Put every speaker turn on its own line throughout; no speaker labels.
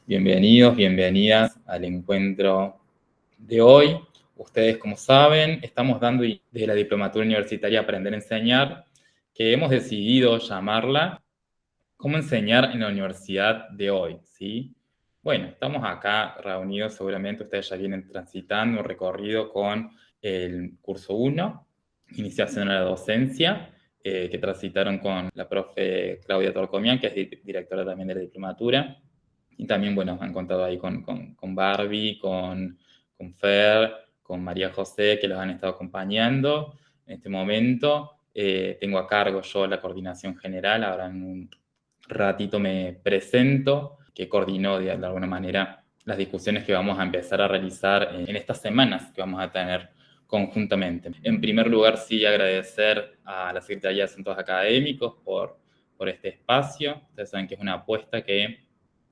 Bienvenidos, bienvenidas al encuentro de hoy. Ustedes, como saben, estamos dando desde la Diplomatura Universitaria Aprender a Enseñar, que hemos decidido llamarla ¿Cómo enseñar en la universidad de hoy? ¿Sí? Bueno, estamos acá reunidos, seguramente ustedes ya vienen transitando un recorrido con el curso 1, Iniciación a la Docencia, que transitaron con la profe Claudia Torcomian, que es directora también de la diplomatura. Y también, bueno, han contado ahí con Barbie, con Fer, con María José, que los han estado acompañando en este momento. Tengo a cargo yo la coordinación general, ahora en un ratito me presento, que coordinó de alguna manera las discusiones que vamos a empezar a realizar en estas semanas que vamos a tener conjuntamente. En primer lugar, sí agradecer a la Secretaría de Asuntos Académicos por este espacio. Ustedes saben que es una apuesta que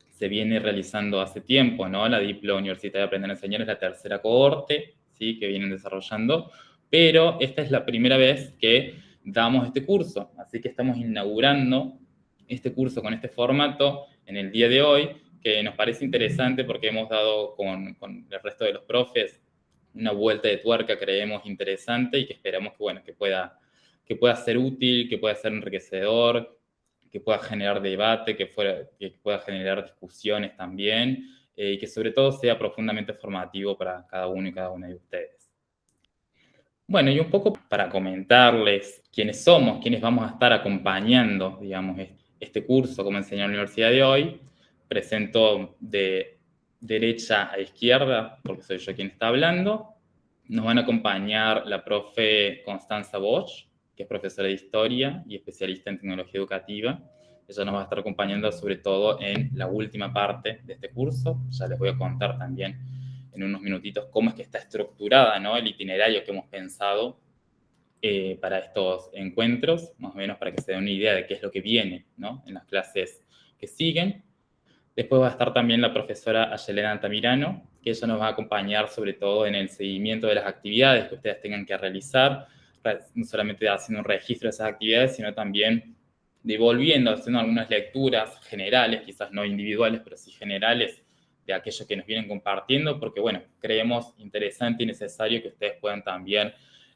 se viene realizando hace tiempo, ¿no? La Diplo Universitaria de Aprender a Enseñar es la tercera cohorte, ¿sí? Que vienen desarrollando, pero esta es la primera vez que damos este curso, así que estamos inaugurando este curso con este formato en el día de hoy, que nos parece interesante porque hemos dado con el resto de los profes una vuelta de tuerca, creemos interesante y que esperamos que, bueno, que pueda ser útil, que pueda ser enriquecedor, que pueda generar debate, que pueda generar discusiones también, y que sobre todo sea profundamente formativo para cada uno y cada una de ustedes. Bueno, y un poco para comentarles quiénes somos, quiénes vamos a estar acompañando, digamos, este curso, como enseña la universidad de hoy. Presento de derecha a izquierda, porque soy yo quien está hablando. Nos van a acompañar la profe Constanza Bosch, que es profesora de historia y especialista en tecnología educativa. Ella nos va a estar acompañando sobre todo en la última parte de este curso. Ya les voy a contar también en unos minutitos cómo es que está estructurada, ¿no? El itinerario que hemos pensado para estos encuentros, más o menos para que se den una idea de qué es lo que viene, ¿no? En las clases que siguen. Después va a estar también la profesora Ayelena Altamirano, que ella nos va a acompañar sobre todo en el seguimiento de las actividades que ustedes tengan que realizar, no solamente haciendo un registro de esas actividades, sino también devolviendo, haciendo algunas lecturas generales, quizás no individuales, pero sí generales, de aquellos que nos vienen compartiendo, porque, bueno, creemos interesante y necesario que ustedes puedan también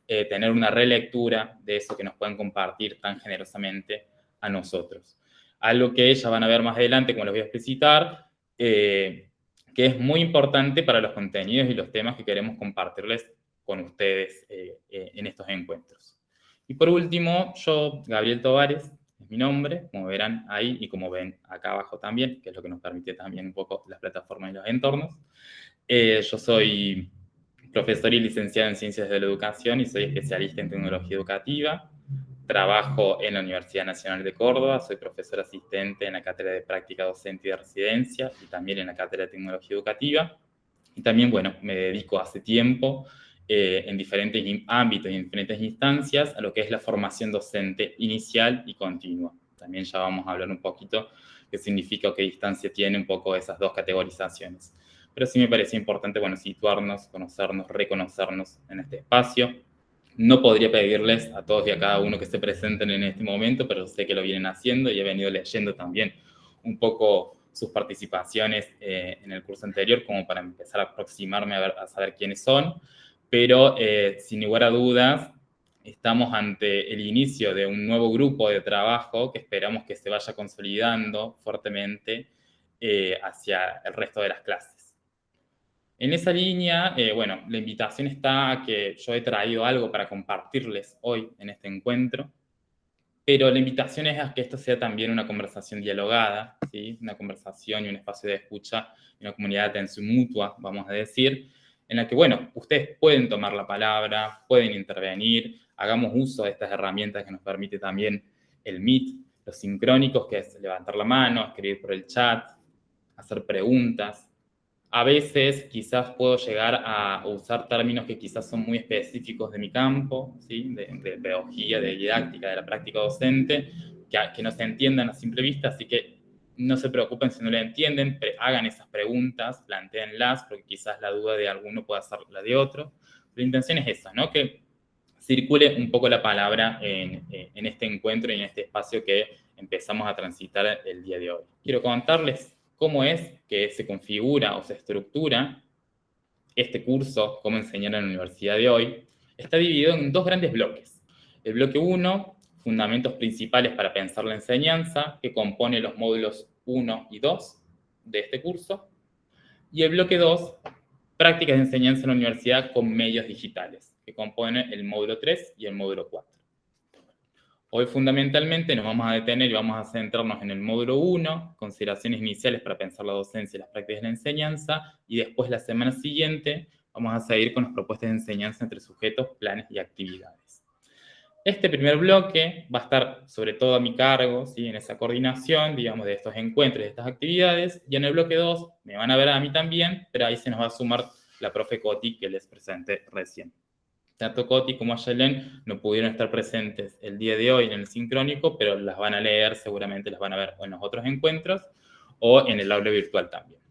tener una relectura de eso que nos puedan compartir tan generosamente a nosotros. Algo que ya van a ver más adelante, como les voy a explicitar, que es muy importante para los contenidos y los temas que queremos compartirles con ustedes en estos encuentros. Y por último, yo, Gabriel Tovares, es mi nombre, como verán ahí y como ven acá abajo también, que es lo que nos permite también un poco las plataformas y los entornos. Yo soy profesor y licenciado en Ciencias de la Educación y soy especialista en tecnología educativa. Trabajo en la Universidad Nacional de Córdoba, soy profesor asistente en la Cátedra de Práctica Docente y de Residencia y también en la Cátedra de Tecnología Educativa. Y también, bueno, me dedico hace tiempo en diferentes ámbitos y en diferentes instancias a lo que es la formación docente inicial y continua. También ya vamos a hablar un poquito qué significa o qué distancia tiene un poco esas dos categorizaciones. Pero sí me parecía importante, bueno, situarnos, conocernos, reconocernos en este espacio. No podría pedirles a todos y a cada uno que se presenten en este momento, pero sé que lo vienen haciendo y he venido leyendo también un poco sus participaciones en el curso anterior, como para empezar a aproximarme a saber quiénes son. Pero sin lugar a dudas, estamos ante el inicio de un nuevo grupo de trabajo que esperamos que se vaya consolidando fuertemente hacia el resto de las clases. En esa línea, bueno, la invitación está a que yo he traído algo para compartirles hoy en este encuentro, pero la invitación es a que esto sea también una conversación dialogada, ¿sí? Una conversación y un espacio de escucha, una comunidad de atención mutua, vamos a decir, en la que, bueno, ustedes pueden tomar la palabra, pueden intervenir, hagamos uso de estas herramientas que nos permite también el Meet, los sincrónicos, que es levantar la mano, escribir por el chat, hacer preguntas. A veces quizás puedo llegar a usar términos que quizás son muy específicos de mi campo, ¿sí? de pedagogía, de didáctica, de la práctica docente, que no se entiendan a simple vista, así que no se preocupen si no lo entienden, hagan esas preguntas, plantéenlas, porque quizás la duda de alguno pueda ser la de otro. La intención es esa, ¿no? Que circule un poco la palabra en este encuentro y en este espacio que empezamos a transitar el día de hoy. Quiero contarles cómo es que se configura o se estructura este curso, Cómo enseñar en la universidad de hoy, está dividido en dos grandes bloques. El bloque 1, fundamentos principales para pensar la enseñanza, que compone los módulos 1 y 2 de este curso. Y el bloque 2, prácticas de enseñanza en la universidad con medios digitales, que compone el módulo 3 y el módulo 4. Hoy fundamentalmente nos vamos a detener y vamos a centrarnos en el módulo 1, consideraciones iniciales para pensar la docencia y las prácticas de la enseñanza, y después la semana siguiente vamos a seguir con las propuestas de enseñanza entre sujetos, planes y actividades. Este primer bloque va a estar sobre todo a mi cargo, ¿sí? En esa coordinación, digamos, de estos encuentros, de estas actividades, y en el bloque 2 me van a ver a mí también, pero ahí se nos va a sumar la profe Coti que les presenté recién. Tanto Coti como Ayelen no pudieron estar presentes el día de hoy en el sincrónico, pero las van a leer, seguramente las van a ver en los otros encuentros o en el aula virtual también.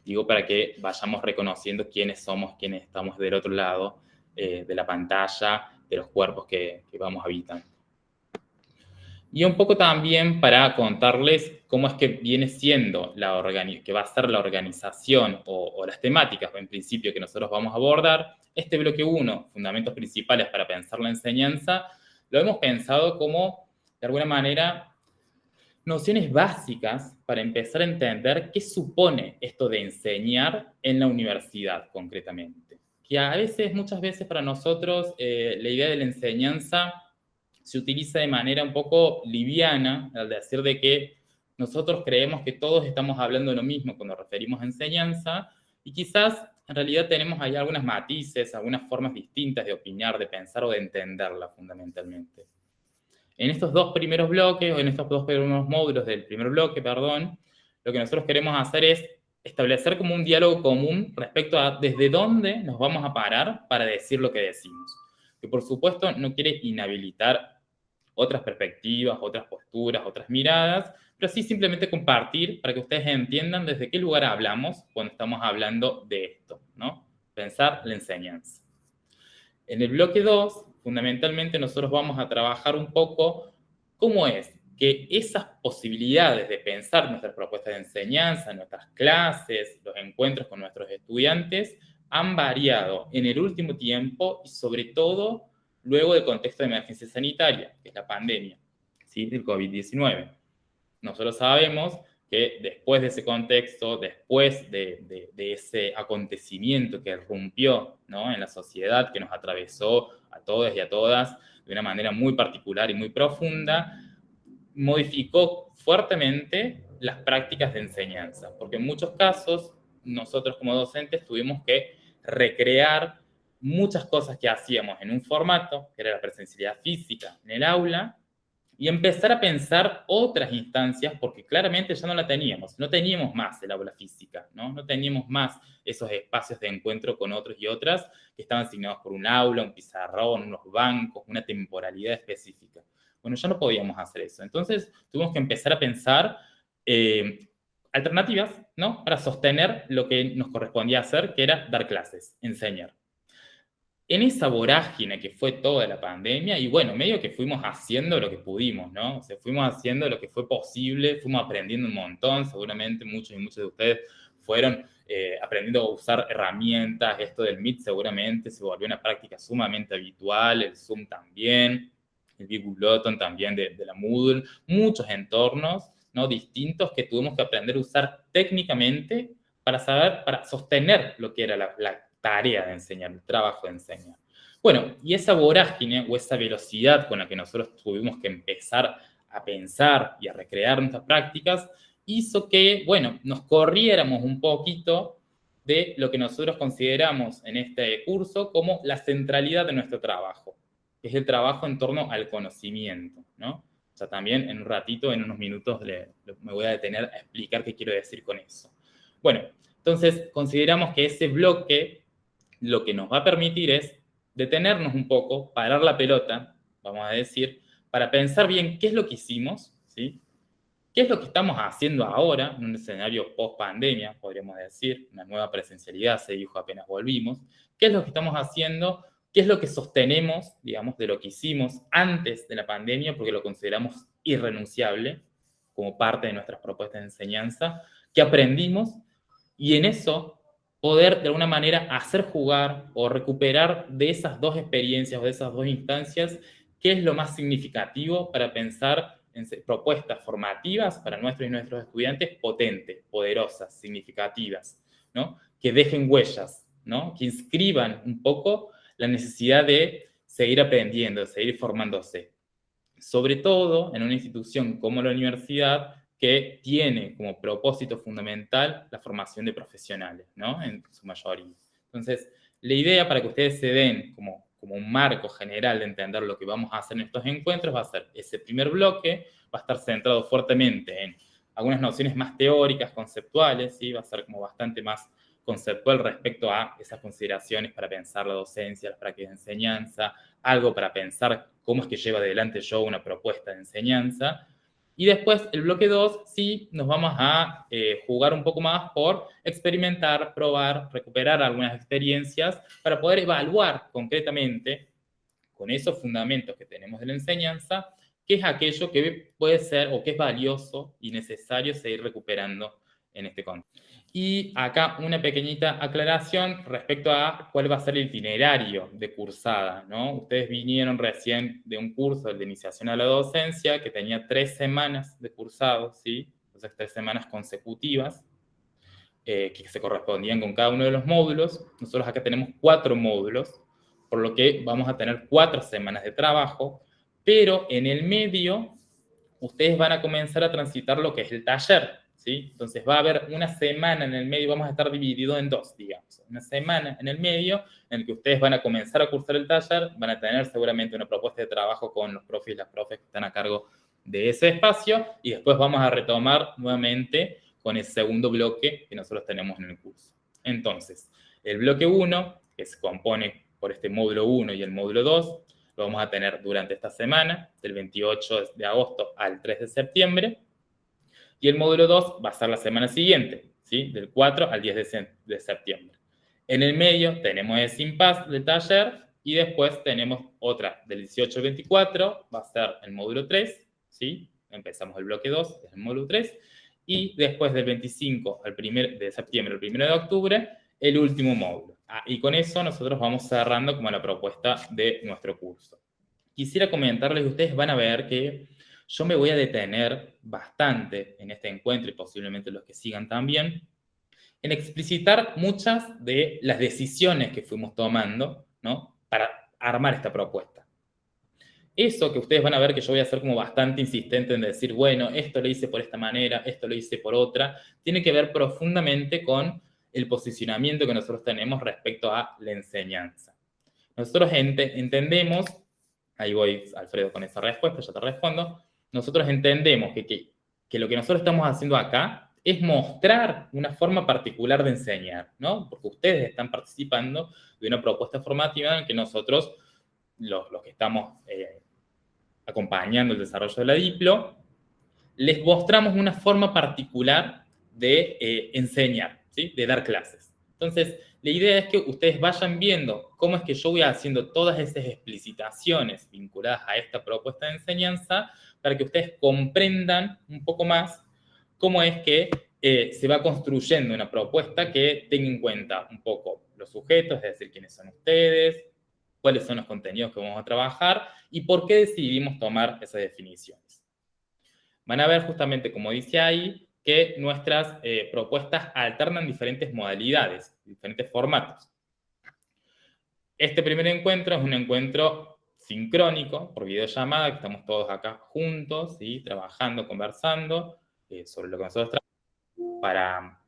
Digo, para que vayamos reconociendo quiénes somos, quiénes estamos del otro lado de la pantalla, de los cuerpos que vamos habitando. Y un poco también para contarles cómo es que viene siendo que va a ser la organización o las temáticas, en principio, que nosotros vamos a abordar. Este bloque 1, fundamentos principales para pensar la enseñanza, lo hemos pensado como, de alguna manera, nociones básicas para empezar a entender qué supone esto de enseñar en la universidad, concretamente. Que a veces, muchas veces para nosotros, la idea de la enseñanza se utiliza de manera un poco liviana, al decir de que nosotros creemos que todos estamos hablando de lo mismo cuando nos referimos a enseñanza, y quizás en realidad tenemos ahí algunas matices, algunas formas distintas de opinar, de pensar o de entenderla fundamentalmente. En estos dos primeros bloques, o en estos dos primeros módulos del primer bloque, perdón, lo que nosotros queremos hacer es establecer como un diálogo común respecto a desde dónde nos vamos a parar para decir lo que decimos. Que por supuesto no quiere inhabilitar otras perspectivas, otras posturas, otras miradas, pero sí simplemente compartir para que ustedes entiendan desde qué lugar hablamos cuando estamos hablando de esto, ¿no? Pensar la enseñanza. En el bloque 2, fundamentalmente nosotros vamos a trabajar un poco cómo es que esas posibilidades de pensar nuestras propuestas de enseñanza, nuestras clases, los encuentros con nuestros estudiantes, han variado en el último tiempo y sobre todo luego del contexto de emergencia sanitaria, que es la pandemia, ¿sí? Del COVID-19. Nosotros sabemos que después de ese contexto, después de ese acontecimiento que rompió, ¿no?, en la sociedad, que nos atravesó a todos y a todas de una manera muy particular y muy profunda, modificó fuertemente las prácticas de enseñanza, porque en muchos casos nosotros como docentes tuvimos que recrear muchas cosas que hacíamos en un formato, que era la presencialidad física en el aula, y empezar a pensar otras instancias, porque claramente ya no la teníamos, no teníamos más el aula física, ¿no? No teníamos más esos espacios de encuentro con otros y otras que estaban asignados por un aula, un pizarrón, unos bancos, una temporalidad específica. Bueno, ya no podíamos hacer eso. Entonces tuvimos que empezar a pensar alternativas, ¿no?, para sostener lo que nos correspondía hacer, que era dar clases, enseñar. En esa vorágine que fue toda la pandemia, y bueno, medio que fuimos haciendo lo que pudimos, ¿no? O sea, fuimos haciendo lo que fue posible, fuimos aprendiendo un montón, seguramente muchos y muchos de ustedes fueron aprendiendo a usar herramientas, esto del Meet seguramente se volvió una práctica sumamente habitual, el Zoom también, el Bigubloton también de la Moodle, muchos entornos, ¿no?, distintos que tuvimos que aprender a usar técnicamente para sostener lo que era la tarea de enseñar, el trabajo de enseñar. Bueno, y esa vorágine o esa velocidad con la que nosotros tuvimos que empezar a pensar y a recrear nuestras prácticas hizo que, bueno, nos corriéramos un poquito de lo que nosotros consideramos en este curso como la centralidad de nuestro trabajo, que es el trabajo en torno al conocimiento, ¿no? O sea, también en un ratito, en unos minutos, me voy a detener a explicar qué quiero decir con eso. Bueno, entonces consideramos que ese bloque lo que nos va a permitir es detenernos un poco, parar la pelota, vamos a decir, para pensar bien qué es lo que hicimos, ¿sí? ¿Qué es lo que estamos haciendo ahora en un escenario post-pandemia, podríamos decir? Una nueva presencialidad se dijo apenas volvimos. ¿Qué es lo que estamos haciendo? ¿Qué es lo que sostenemos, digamos, de lo que hicimos antes de la pandemia? Porque lo consideramos irrenunciable como parte de nuestras propuestas de enseñanza. qué aprendimos, y en eso poder de alguna manera hacer jugar o recuperar de esas dos experiencias o de esas dos instancias qué es lo más significativo para pensar en propuestas formativas para nuestros y nuestros estudiantes potentes, poderosas, significativas, ¿no? Que dejen huellas, ¿no? Que inscriban un poco la necesidad de seguir aprendiendo, de seguir formándose. Sobre todo en una institución como la universidad, que tiene como propósito fundamental la formación de profesionales, ¿no? En su mayoría. Entonces, la idea para que ustedes se den como un marco general de entender lo que vamos a hacer en estos encuentros va a ser ese primer bloque, va a estar centrado fuertemente en algunas nociones más teóricas, conceptuales, ¿sí? Va a ser como bastante más conceptual respecto a esas consideraciones para pensar la docencia, las prácticas de enseñanza, algo para pensar cómo es que lleva adelante yo una propuesta de enseñanza. Y después, el bloque 2, sí, nos vamos a jugar un poco más por experimentar, probar, recuperar algunas experiencias para poder evaluar concretamente, con esos fundamentos que tenemos de la enseñanza, qué es aquello que puede ser o que es valioso y necesario seguir recuperando en este contexto. Y acá una pequeñita aclaración respecto a cuál va a ser el itinerario de cursada, ¿no? Ustedes vinieron recién de un curso de iniciación a la docencia que tenía 3 semanas de cursado, ¿sí? Entonces 3 semanas consecutivas que se correspondían con cada uno de los módulos. Nosotros acá tenemos 4 módulos, por lo que vamos a tener 4 semanas de trabajo, pero en el medio ustedes van a comenzar a transitar lo que es el taller, ¿sí? Entonces va a haber una semana en el medio, vamos a estar divididos en 2, digamos. Una semana en el medio en que ustedes van a comenzar a cursar el taller, van a tener seguramente una propuesta de trabajo con los profes y las profes que están a cargo de ese espacio, y después vamos a retomar nuevamente con el segundo bloque que nosotros tenemos en el curso. Entonces, el bloque 1, que se compone por este módulo 1 y el módulo 2, lo vamos a tener durante esta semana, del 28 de agosto al 3 de septiembre, y el módulo 2 va a ser la semana siguiente, ¿sí? Del 4 al 10 de septiembre. En el medio tenemos ese impasse del taller, y después tenemos otra del 18 al 24, va a ser el módulo 3, ¿sí? Empezamos el bloque 2, es el módulo 3, y después del 25 al 1 de septiembre al 1 de octubre, el último módulo. Y con eso nosotros vamos cerrando como la propuesta de nuestro curso. Quisiera comentarles, ustedes van a ver que yo me voy a detener bastante en este encuentro, y posiblemente los que sigan también, en explicitar muchas de las decisiones que fuimos tomando, ¿no? Para armar esta propuesta. Eso que ustedes van a ver que yo voy a ser como bastante insistente en decir, bueno, esto lo hice por esta manera, esto lo hice por otra, tiene que ver profundamente con el posicionamiento que nosotros tenemos respecto a la enseñanza. Nosotros entendemos, ahí voy, Alfredo, con esa respuesta, ya te respondo, nosotros entendemos que lo que nosotros estamos haciendo acá es mostrar una forma particular de enseñar, ¿no? Porque ustedes están participando de una propuesta formativa en que nosotros, los que estamos acompañando el desarrollo de la Diplo, les mostramos una forma particular de enseñar, ¿sí? De dar clases. Entonces, la idea es que ustedes vayan viendo cómo es que yo voy haciendo todas esas explicitaciones vinculadas a esta propuesta de enseñanza para que ustedes comprendan un poco más cómo es que se va construyendo una propuesta que tenga en cuenta un poco los sujetos, es decir, quiénes son ustedes, cuáles son los contenidos que vamos a trabajar y por qué decidimos tomar esas definiciones. Van a ver justamente, como dice ahí, que nuestras propuestas alternan diferentes modalidades, diferentes formatos. Este primer encuentro es un encuentro sincrónico, por videollamada, que estamos todos acá juntos, ¿sí? Trabajando, conversando sobre lo que nosotros trabajamos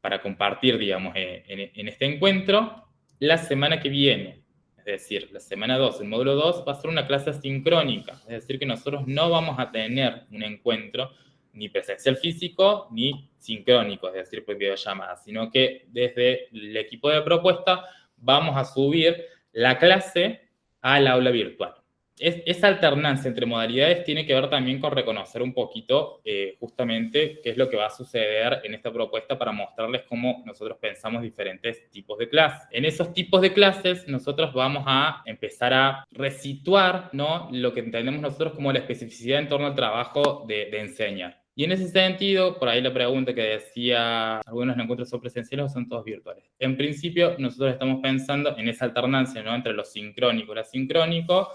para compartir, digamos, en este encuentro. La semana que viene, es decir, la semana 2, el módulo 2, va a ser una clase asincrónica, es decir, que nosotros no vamos a tener un encuentro ni presencial físico ni sincrónico, es decir, por videollamada, sino que desde el equipo de propuesta vamos a subir la clase al aula virtual. Esa alternancia entre modalidades tiene que ver también con reconocer un poquito justamente qué es lo que va a suceder en esta propuesta para mostrarles cómo nosotros pensamos diferentes tipos de clases. En esos tipos de clases nosotros vamos a empezar a resituar, ¿no? Lo que entendemos nosotros como la especificidad en torno al trabajo de enseñar. Y en ese sentido, por ahí la pregunta que decía, ¿algunos encuentros son presenciales o son todos virtuales? En principio, nosotros estamos pensando en esa alternancia, ¿no?, entre lo sincrónico y lo asincrónico.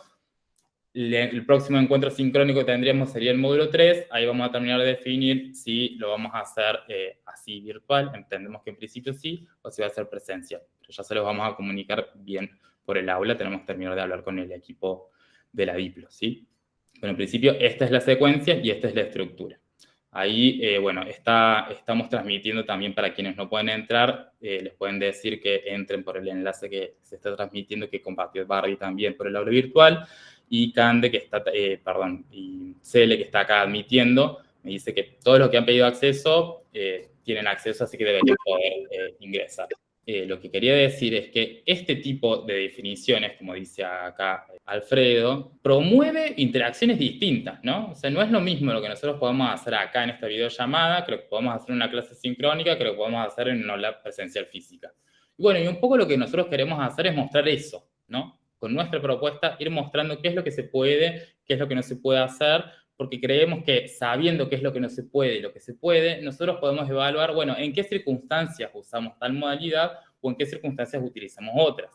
El próximo encuentro sincrónico que tendríamos sería el módulo 3, ahí vamos a terminar de definir si lo vamos a hacer así virtual, entendemos que en principio sí, o si va a ser presencial, pero ya se los vamos a comunicar bien por el aula, tenemos que terminar de hablar con el equipo de la Diplo, ¿sí? Pero en principio esta es la secuencia y esta es la estructura. Ahí, bueno, estamos transmitiendo también para quienes no pueden entrar, les pueden decir que entren por el enlace que se está transmitiendo, que compartió Barbie también por el aula virtual, y Cande, que está, y Cele, que está acá admitiendo, me dice que todos los que han pedido acceso tienen acceso, así que deberían poder ingresar. Lo que quería decir es que este tipo de definiciones, como dice acá Alfredo, promueve interacciones distintas, ¿no? O sea, no es lo mismo lo que nosotros podemos hacer acá en esta videollamada, creo que podemos hacer en una clase sincrónica, creo que podemos hacer en una aula presencial física. Y bueno, y un poco lo que nosotros queremos hacer es mostrar eso, ¿no? Con nuestra propuesta, ir mostrando qué es lo que se puede, qué es lo que no se puede hacer, porque creemos que sabiendo qué es lo que no se puede y lo que se puede, nosotros podemos evaluar, bueno, en qué circunstancias usamos tal modalidad o en qué circunstancias utilizamos otras.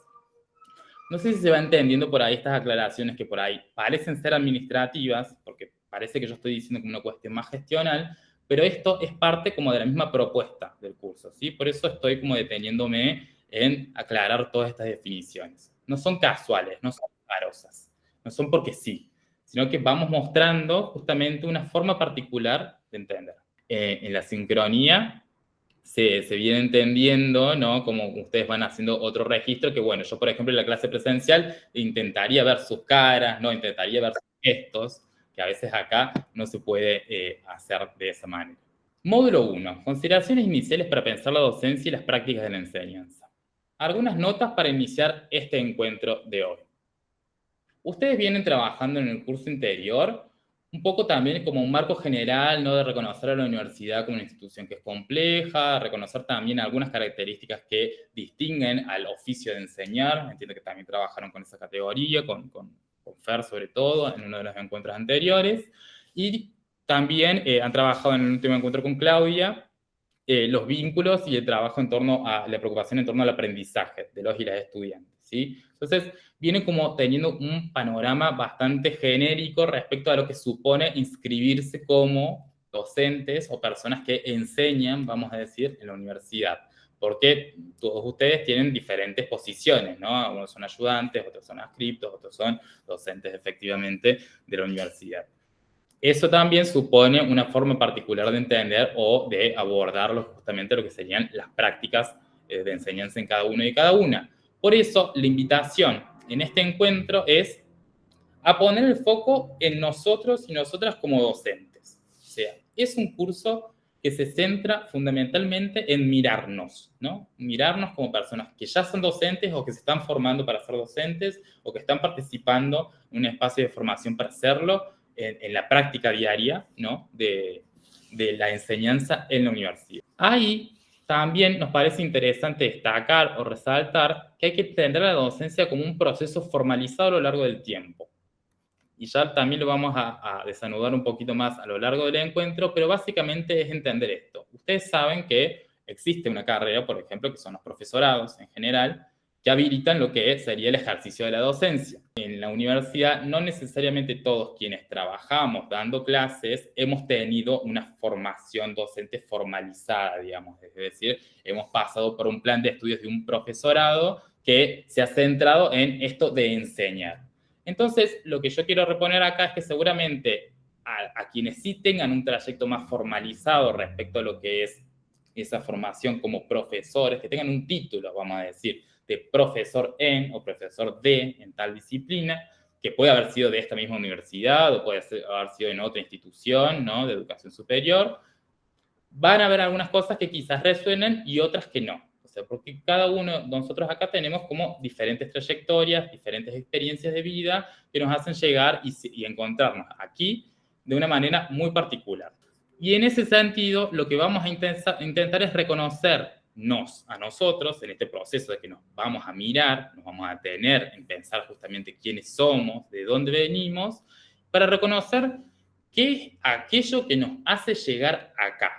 No sé si se va entendiendo por ahí estas aclaraciones que por ahí parecen ser administrativas, porque parece que yo estoy diciendo como una cuestión más gestional, pero esto es parte como de la misma propuesta del curso, ¿sí? Por eso estoy como deteniéndome en aclarar todas estas definiciones. No son casuales, no son azarosas, no son porque sí, sino que vamos mostrando justamente una forma particular de entender. En la sincronía se viene entendiendo, ¿no? Como ustedes van haciendo otro registro, que bueno, yo por ejemplo en la clase presencial intentaría ver sus caras, ¿no? Intentaría ver sus gestos, que a veces acá no se puede hacer de esa manera. Módulo 1. Consideraciones iniciales para pensar la docencia y las prácticas de la enseñanza. Algunas notas para iniciar este encuentro de hoy. Ustedes vienen trabajando en el curso anterior un poco también como un marco general, ¿no?, de reconocer a la universidad como una institución que es compleja, reconocer también algunas características que distinguen al oficio de enseñar. Entiendo que también trabajaron con esa categoría, con Fer sobre todo, en uno de los encuentros anteriores. Y también han trabajado en el último encuentro con Claudia, los vínculos y el trabajo en torno a la preocupación en torno al aprendizaje de los y las estudiantes, ¿sí? Entonces, viene como teniendo un panorama bastante genérico respecto a lo que supone inscribirse como docentes o personas que enseñan, vamos a decir, en la universidad. Porque todos ustedes tienen diferentes posiciones, ¿no? Unos son ayudantes, otros son adscriptos, otros son docentes efectivamente de la universidad. Eso también supone una forma particular de entender o de abordar justamente lo que serían las prácticas de enseñanza en cada uno y cada una. Por eso, la invitación en este encuentro es a poner el foco en nosotros y nosotras como docentes. O sea, es un curso que se centra fundamentalmente en mirarnos, ¿no? Mirarnos como personas que ya son docentes o que se están formando para ser docentes o que están participando en un espacio de formación para hacerlo en la práctica diaria, ¿no?, de la enseñanza en la universidad. Ahí también nos parece interesante destacar o resaltar que hay que entender la docencia como un proceso formalizado a lo largo del tiempo. Y ya también lo vamos a desanudar un poquito más a lo largo del encuentro, pero básicamente es entender esto. Ustedes saben que existe una carrera, por ejemplo, que son los profesorados en general, que habilitan lo que sería el ejercicio de la docencia. En la universidad, no necesariamente todos quienes trabajamos dando clases hemos tenido una formación docente formalizada, digamos. Es decir, hemos pasado por un plan de estudios de un profesorado que se ha centrado en esto de enseñar. Entonces, lo que yo quiero reponer acá es que seguramente a quienes sí tengan un trayecto más formalizado respecto a lo que es esa formación como profesores, que tengan un título, vamos a decir, de profesor en o profesor de en tal disciplina, que puede haber sido de esta misma universidad o puede haber sido en otra institución, ¿no?, de educación superior, van a haber algunas cosas que quizás resuenen y otras que no. O sea, porque cada uno de nosotros acá tenemos como diferentes trayectorias, diferentes experiencias de vida que nos hacen llegar y encontrarnos aquí de una manera muy particular. Y en ese sentido, lo que vamos a intentar es reconocernos a nosotros en este proceso de que nos vamos a mirar, nos vamos a detener en pensar justamente quiénes somos, de dónde venimos, para reconocer ¿Qué es aquello que nos hace llegar acá?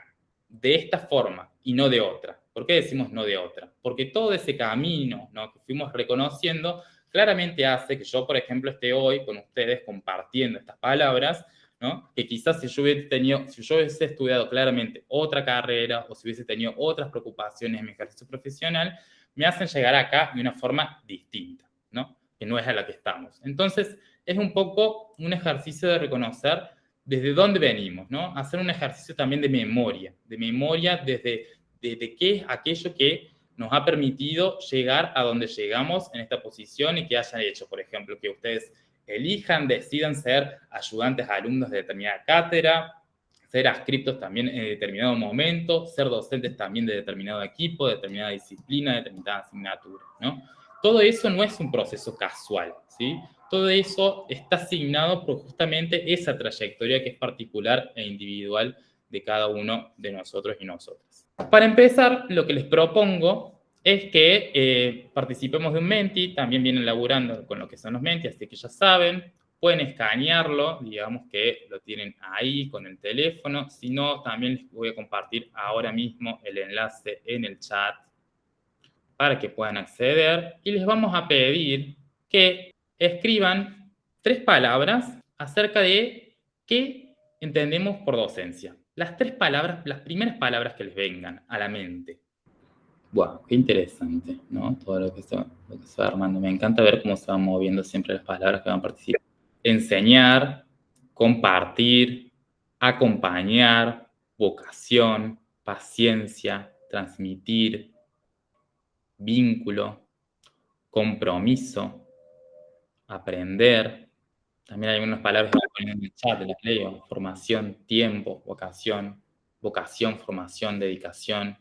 De esta forma y no de otra. ¿Por qué decimos no de otra? Porque todo ese camino, ¿no?, que fuimos reconociendo claramente hace que yo, por ejemplo, esté hoy con ustedes compartiendo estas palabras, ¿no?, que quizás si yo hubiese estudiado claramente otra carrera o si hubiese tenido otras preocupaciones en mi ejercicio profesional, me hacen llegar acá de una forma distinta, ¿no?, que no es a la que estamos. Entonces, es un poco un ejercicio de reconocer desde dónde venimos, ¿no? Hacer un ejercicio también de memoria desde qué es aquello que nos ha permitido llegar a donde llegamos en esta posición y que hayan hecho, por ejemplo, que ustedes elijan, decidan ser ayudantes a alumnos de determinada cátedra, ser adscriptos también en determinado momento, ser docentes también de determinado equipo, de determinada disciplina, de determinada asignatura, ¿no? Todo eso no es un proceso casual, ¿sí? Todo eso está asignado por justamente esa trayectoria que es particular e individual de cada uno de nosotros y nosotras. Para empezar, lo que les propongo es que participemos de un Menti, también vienen laburando con lo que son los Menti, así que ya saben, pueden escanearlo, digamos que lo tienen ahí con el teléfono, si no, también les voy a compartir ahora mismo el enlace en el chat para que puedan acceder y les vamos a pedir que escriban 3 palabras acerca de qué entendemos por docencia. Las 3 palabras, las primeras palabras que les vengan a la mente. Wow, qué interesante, ¿no? Todo lo que se va armando. Me encanta ver cómo se van moviendo siempre las palabras que van a participar. Enseñar, compartir, acompañar, vocación, paciencia, transmitir, vínculo, compromiso, aprender. También hay unas palabras que voy poniendo en el chat, las leo. Formación, tiempo, vocación, formación, dedicación,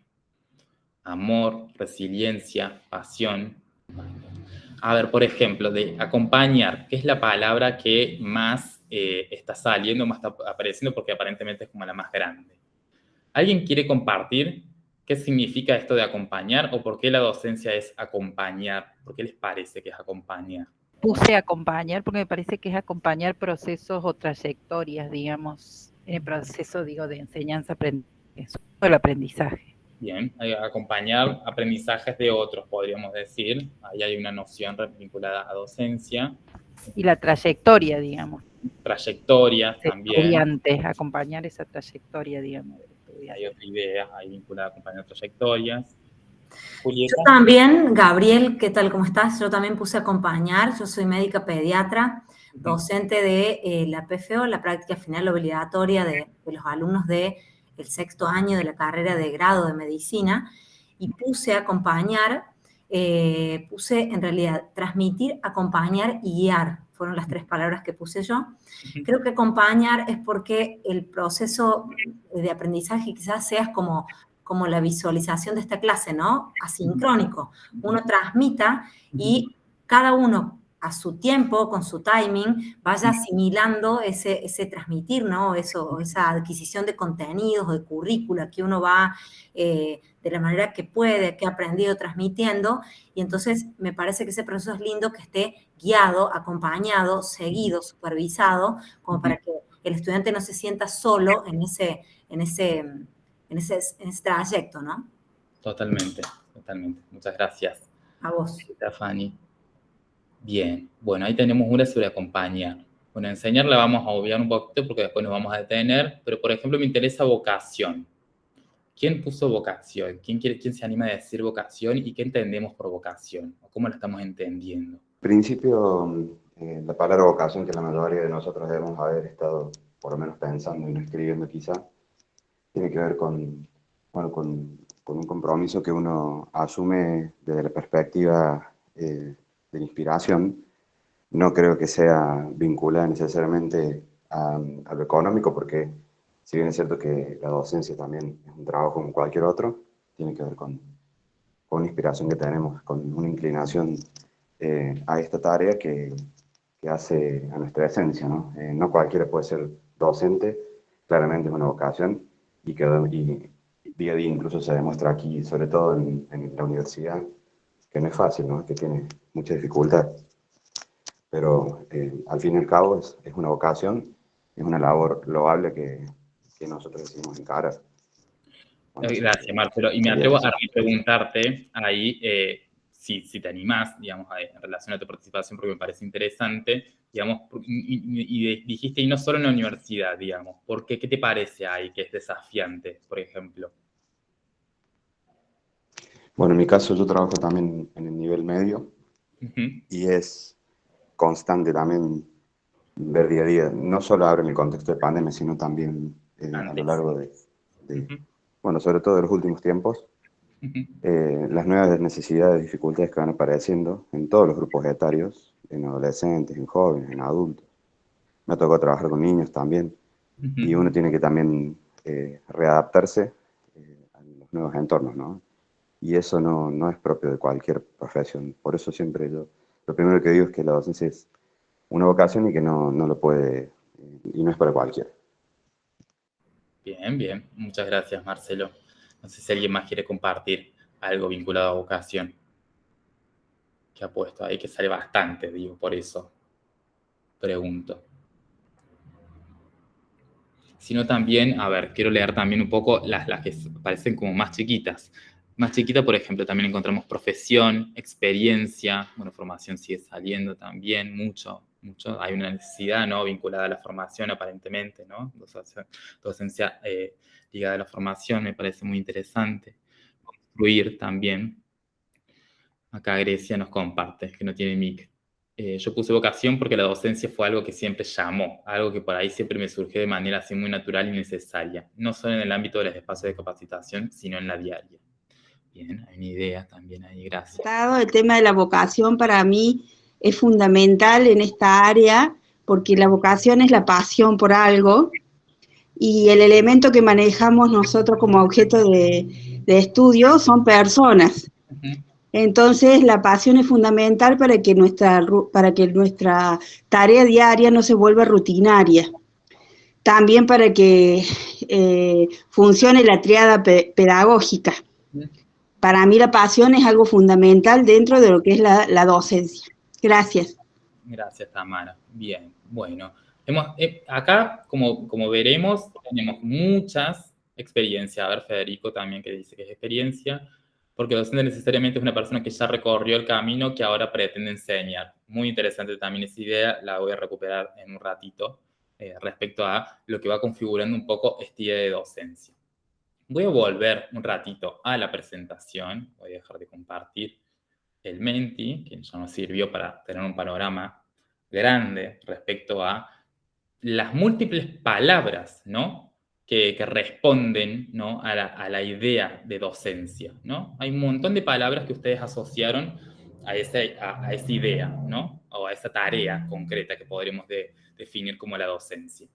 amor, resiliencia, pasión. A ver, por ejemplo, de acompañar, ¿qué es la palabra que más está saliendo, más está apareciendo? Porque aparentemente es como la más grande. ¿Alguien quiere compartir qué significa esto de acompañar o por qué la docencia es acompañar? ¿Por qué les parece que es acompañar?
Puse acompañar porque me parece que es acompañar procesos o trayectorias, digamos, en el proceso, digo, de enseñanza-aprendizaje, el aprendizaje.
Bien, acompañar aprendizajes de otros, podríamos decir. Ahí hay una noción vinculada a docencia.
Y la trayectoria, digamos.
Trayectorias también.
Estudiantes, acompañar esa trayectoria, digamos.
Hay otra idea ahí vinculada a acompañar trayectorias.
Julieta. Yo también, Gabriel, ¿qué tal? ¿Cómo estás? Yo también puse acompañar. Yo soy médica pediatra, docente de la PFO, la práctica final obligatoria de los alumnos del sexto año de la carrera de grado de medicina, y puse acompañar, puse en realidad transmitir, acompañar y guiar. Fueron las 3 palabras que puse yo. Creo que acompañar es porque el proceso de aprendizaje quizás sea como la visualización de esta clase, ¿no? Asincrónico. Uno transmita y cada uno a su tiempo, con su timing, vaya asimilando ese transmitir, ¿no? Esa adquisición de contenidos, de currícula que uno va de la manera que puede, que ha aprendido transmitiendo, y entonces me parece que ese proceso es lindo que esté guiado, acompañado, seguido, supervisado, como para que el estudiante no se sienta solo en ese trayecto, ¿no?
Totalmente, totalmente. Muchas gracias.
A vos.
Fanny. Bien, bueno, ahí tenemos una sobre acompañar. Bueno, enseñar la vamos a obviar un poquito porque después nos vamos a detener, pero por ejemplo me interesa vocación. ¿Quién puso vocación? ¿Quién se anima a decir vocación y qué entendemos por vocación? ¿O cómo la estamos entendiendo?
En principio, la palabra vocación, que la mayoría de nosotros debemos haber estado por lo menos pensando y no escribiendo quizá, tiene que ver con un compromiso que uno asume desde la perspectiva de la inspiración. No creo que sea vinculada necesariamente a lo económico, porque si bien es cierto que la docencia también es un trabajo como cualquier otro, tiene que ver con una inspiración que tenemos, con una inclinación a esta tarea que hace a nuestra esencia, ¿no? No cualquiera puede ser docente, claramente es una vocación, y día a día incluso se demuestra aquí, sobre todo en la universidad, que no es fácil, ¿no? Que tiene mucha dificultad. Pero al fin y al cabo es una vocación una labor loable que nosotros decidimos encarar. Bueno,
gracias, Marcelo. Y me atrevo a preguntarte ahí, si te animás, digamos, en relación a tu participación, porque me parece interesante, digamos, y dijiste, y no solo en la universidad, digamos, ¿por qué? ¿Qué te parece ahí que es desafiante, por ejemplo?
Bueno, en mi caso yo trabajo también en el nivel medio y es constante también ver día a día, no solo ahora en el contexto de pandemia, sino también a lo largo de bueno, sobre todo de los últimos tiempos, las nuevas necesidades, dificultades que van apareciendo en todos los grupos etarios, en adolescentes, en jóvenes, en adultos. Me ha tocado trabajar con niños también, y uno tiene que también readaptarse a los nuevos entornos, ¿no? Y eso no es propio de cualquier profesión. Por eso siempre yo, lo primero que digo es que la docencia es una vocación y que no lo puede, y no es para cualquiera.
Bien, bien. Muchas gracias, Marcelo. No sé si alguien más quiere compartir algo vinculado a vocación que ha puesto ahí, que sale bastante, digo, por eso pregunto. Sino también, a ver, quiero leer también un poco las que parecen como más chiquitas. Más chiquita, por ejemplo, también encontramos profesión, experiencia, bueno, formación sigue saliendo también, mucho. Hay una necesidad, ¿no?, vinculada a la formación, aparentemente, ¿no? Docencia ligada a la formación, me parece muy interesante. Construir también. Acá Grecia nos comparte, que no tiene mic. Yo puse vocación porque la docencia fue algo que siempre llamó, algo que por ahí siempre me surgió de manera así muy natural y necesaria, no solo en el ámbito de los espacios de capacitación, sino en la diaria. Bien, hay una idea también ahí, gracias.
El tema de la vocación para mí es fundamental en esta área, porque la vocación es la pasión por algo, y el elemento que manejamos nosotros como objeto de estudio son personas. Entonces, la pasión es fundamental para que nuestra tarea diaria no se vuelva rutinaria. También para que funcione la triada pedagógica. Para mí la pasión es algo fundamental dentro de lo que es la docencia. Gracias.
Gracias, Tamara. Bien, bueno. Acá, como veremos, tenemos muchas experiencias. A ver, Federico también, que dice que es experiencia, porque el docente necesariamente es una persona que ya recorrió el camino que ahora pretende enseñar. Muy interesante también esa idea, la voy a recuperar en un ratito, respecto a lo que va configurando un poco esta idea de docencia. Voy a volver un ratito a la presentación, voy a dejar de compartir el Menti, que ya nos sirvió para tener un panorama grande respecto a las múltiples palabras, ¿no?, que responden, ¿no?, a la idea de docencia, ¿no? Hay un montón de palabras que ustedes asociaron a esa idea, ¿no?, o a esa tarea concreta que podríamos definir como la docencia.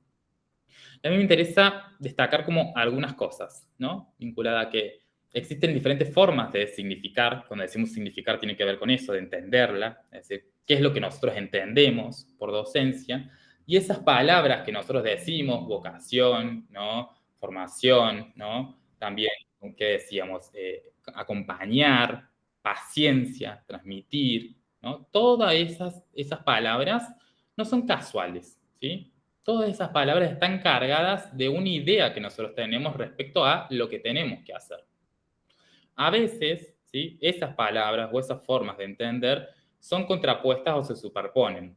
A mí me interesa destacar como algunas cosas, ¿no?, vinculadas a que existen diferentes formas de significar. Cuando decimos significar tiene que ver con eso, de entenderla, es decir, qué es lo que nosotros entendemos por docencia, y esas palabras que nosotros decimos, vocación, ¿no?, formación, ¿no?, también, ¿qué decíamos?, acompañar, paciencia, transmitir, ¿no? Todas esas palabras no son casuales, ¿sí? Todas esas palabras están cargadas de una idea que nosotros tenemos respecto a lo que tenemos que hacer. A veces, ¿sí?, esas palabras o esas formas de entender son contrapuestas o se superponen.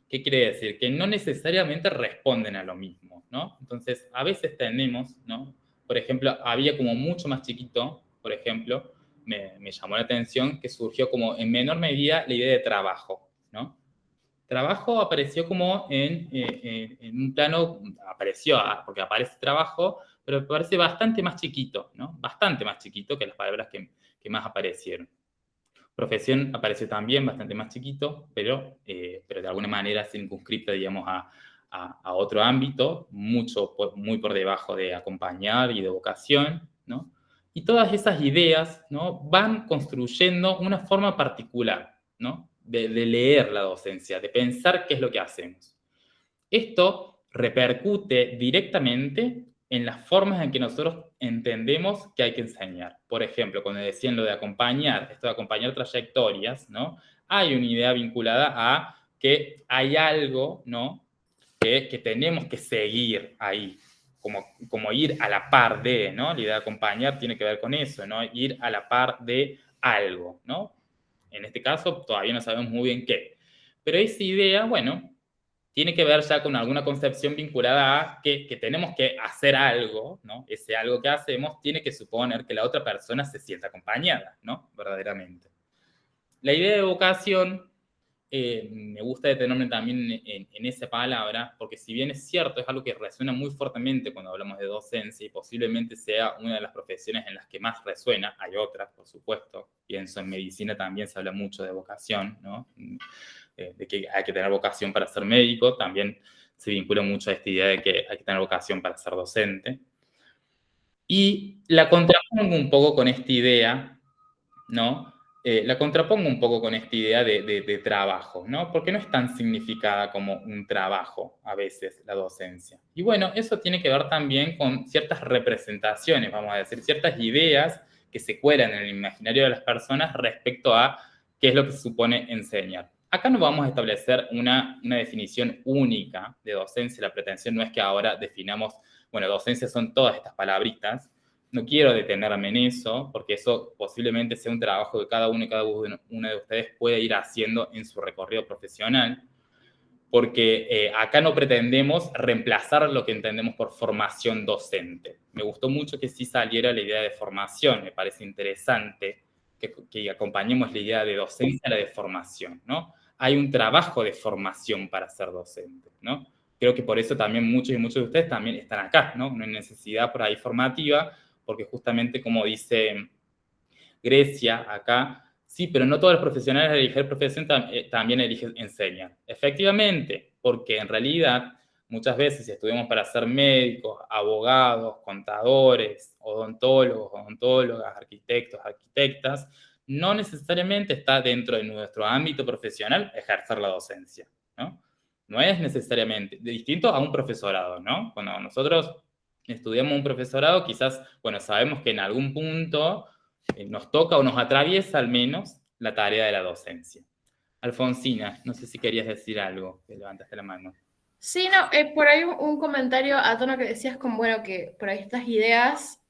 ¿Qué quiere decir? Que no necesariamente responden a lo mismo, ¿no? Entonces, a veces tenemos, ¿no? Por ejemplo, había como mucho más chiquito, por ejemplo, me llamó la atención que surgió como en menor medida la idea de trabajo, ¿no? Trabajo apareció como en un plano, porque aparece trabajo, pero parece bastante más chiquito, ¿no? Bastante más chiquito que las palabras que más aparecieron. Profesión apareció también bastante más chiquito, pero de alguna manera circunscripta, digamos, a otro ámbito, muy por debajo de acompañar y de vocación, ¿no? Y todas esas ideas, ¿no?, van construyendo una forma particular, ¿no?, de leer la docencia, de pensar qué es lo que hacemos. Esto repercute directamente en las formas en que nosotros entendemos que hay que enseñar. Por ejemplo, cuando decían lo de acompañar, esto de acompañar trayectorias, ¿no?, hay una idea vinculada a que hay algo, ¿no?, que tenemos que seguir ahí, como ir a la par de, ¿no? La idea de acompañar tiene que ver con eso, ¿no? Ir a la par de algo, ¿no? En este caso, todavía no sabemos muy bien qué. Pero esa idea, bueno, tiene que ver ya con alguna concepción vinculada a que tenemos que hacer algo, ¿no? Ese algo que hacemos tiene que suponer que la otra persona se sienta acompañada, ¿no? Verdaderamente. La idea de vocación, me gusta detenerme también en esa palabra, porque si bien es cierto, es algo que resuena muy fuertemente cuando hablamos de docencia y posiblemente sea una de las profesiones en las que más resuena, hay otras, por supuesto, pienso en medicina también se habla mucho de vocación, ¿no? De que hay que tener vocación para ser médico, también se vincula mucho a esta idea de que hay que tener vocación para ser docente. Y la contrapongo un poco con esta idea, ¿no? La contrapongo un poco con esta idea de trabajo, ¿no? Porque no es tan significada como un trabajo a veces la docencia. Y bueno, eso tiene que ver también con ciertas representaciones, vamos a decir, ciertas ideas que se cuelan en el imaginario de las personas respecto a qué es lo que se supone enseñar. Acá no vamos a establecer una definición única de docencia. La pretensión no es que ahora definamos, bueno, docencia son todas estas palabritas. No quiero detenerme en eso, porque eso posiblemente sea un trabajo que cada uno y cada una de ustedes puede ir haciendo en su recorrido profesional, porque acá no pretendemos reemplazar lo que entendemos por formación docente. Me gustó mucho que sí saliera la idea de formación, me parece interesante que acompañemos la idea de docencia a la de formación, ¿no? Hay un trabajo de formación para ser docente, ¿no? Creo que por eso también muchos y muchos de ustedes también están acá, ¿no? Una necesidad por ahí formativa, porque justamente como dice Grecia acá, sí, pero no todos los profesionales al elegir profesión también eligen enseñar. Efectivamente, porque en realidad muchas veces si estudiamos para ser médicos, abogados, contadores, odontólogos, odontólogas, arquitectos, arquitectas, no necesariamente está dentro de nuestro ámbito profesional ejercer la docencia, ¿no? No es necesariamente, distinto a un profesorado, ¿no? Cuando nosotros estudiamos un profesorado, quizás, bueno, sabemos que en algún punto nos toca o nos atraviesa al menos la tarea de la docencia. Alfonsina, no sé si querías decir algo, que levantaste la mano.
Sí, no, por ahí un comentario a tono que decías como, bueno, que por ahí estas ideas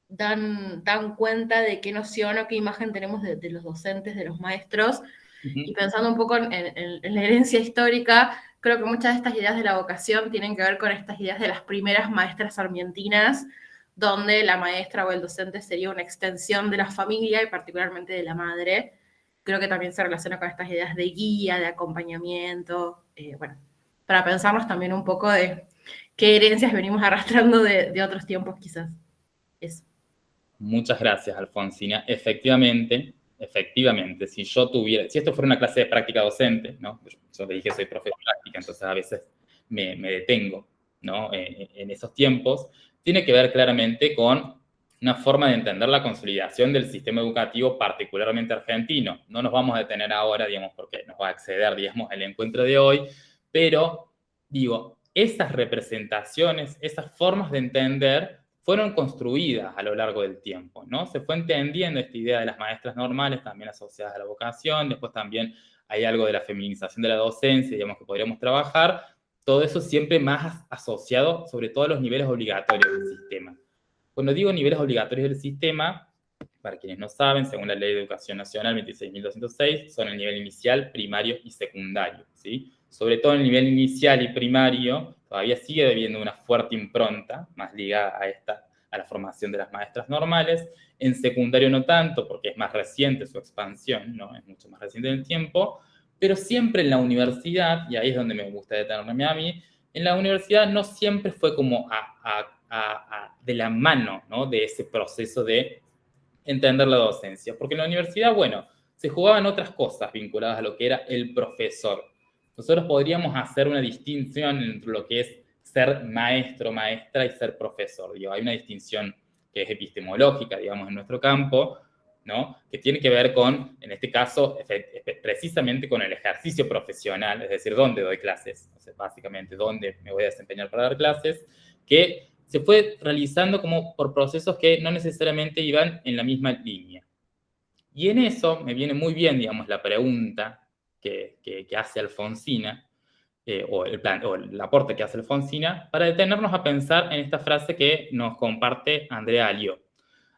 dan cuenta de qué noción o qué imagen tenemos de los docentes, de los maestros, y pensando un poco en la herencia histórica, creo que muchas de estas ideas de la vocación tienen que ver con estas ideas de las primeras maestras sarmientinas, donde la maestra o el docente sería una extensión de la familia y particularmente de la madre. Creo que también se relaciona con estas ideas de guía, de acompañamiento, bueno, para pensarnos también un poco de qué herencias venimos arrastrando de otros tiempos quizás. Eso.
Muchas gracias, Alfonsina. Efectivamente, si esto fuera una clase de práctica docente, ¿no? Yo le dije soy profe de práctica, entonces a veces me detengo, ¿no? En esos tiempos, tiene que ver claramente con una forma de entender la consolidación del sistema educativo particularmente argentino. No nos vamos a detener ahora, digamos, porque nos va a exceder, digamos, el encuentro de hoy, pero, digo, esas representaciones, esas formas de entender fueron construidas a lo largo del tiempo, ¿no? Se fue entendiendo esta idea de las maestras normales, también asociadas a la vocación, después también hay algo de la feminización de la docencia, digamos, que podríamos trabajar, todo eso siempre más asociado, sobre todo a los niveles obligatorios del sistema. Cuando digo niveles obligatorios del sistema, para quienes no saben, según la Ley de Educación Nacional 26.206, son el nivel inicial, primario y secundario, ¿sí? Sobre todo el nivel inicial y primario, todavía sigue debiendo una fuerte impronta, más ligada a la formación de las maestras normales. En secundario no tanto, porque es más reciente su expansión, ¿no? Es mucho más reciente en el tiempo, pero siempre en la universidad, y ahí es donde me gusta detenerme a mí, en la universidad no siempre fue como de la mano, ¿no? De ese proceso de entender la docencia, porque en la universidad, bueno, se jugaban otras cosas vinculadas a lo que era el profesor. Nosotros podríamos hacer una distinción entre lo que es ser maestro, maestra y ser profesor. Digo, hay una distinción que es epistemológica, digamos, en nuestro campo, ¿no? Que tiene que ver con, en este caso, precisamente con el ejercicio profesional, es decir, dónde doy clases, o sea, básicamente dónde me voy a desempeñar para dar clases, que se fue realizando como por procesos que no necesariamente iban en la misma línea. Y en eso me viene muy bien, digamos, la pregunta que hace Alfonsina, o el aporte que hace Alfonsina, para detenernos a pensar en esta frase que nos comparte Andrea Allió.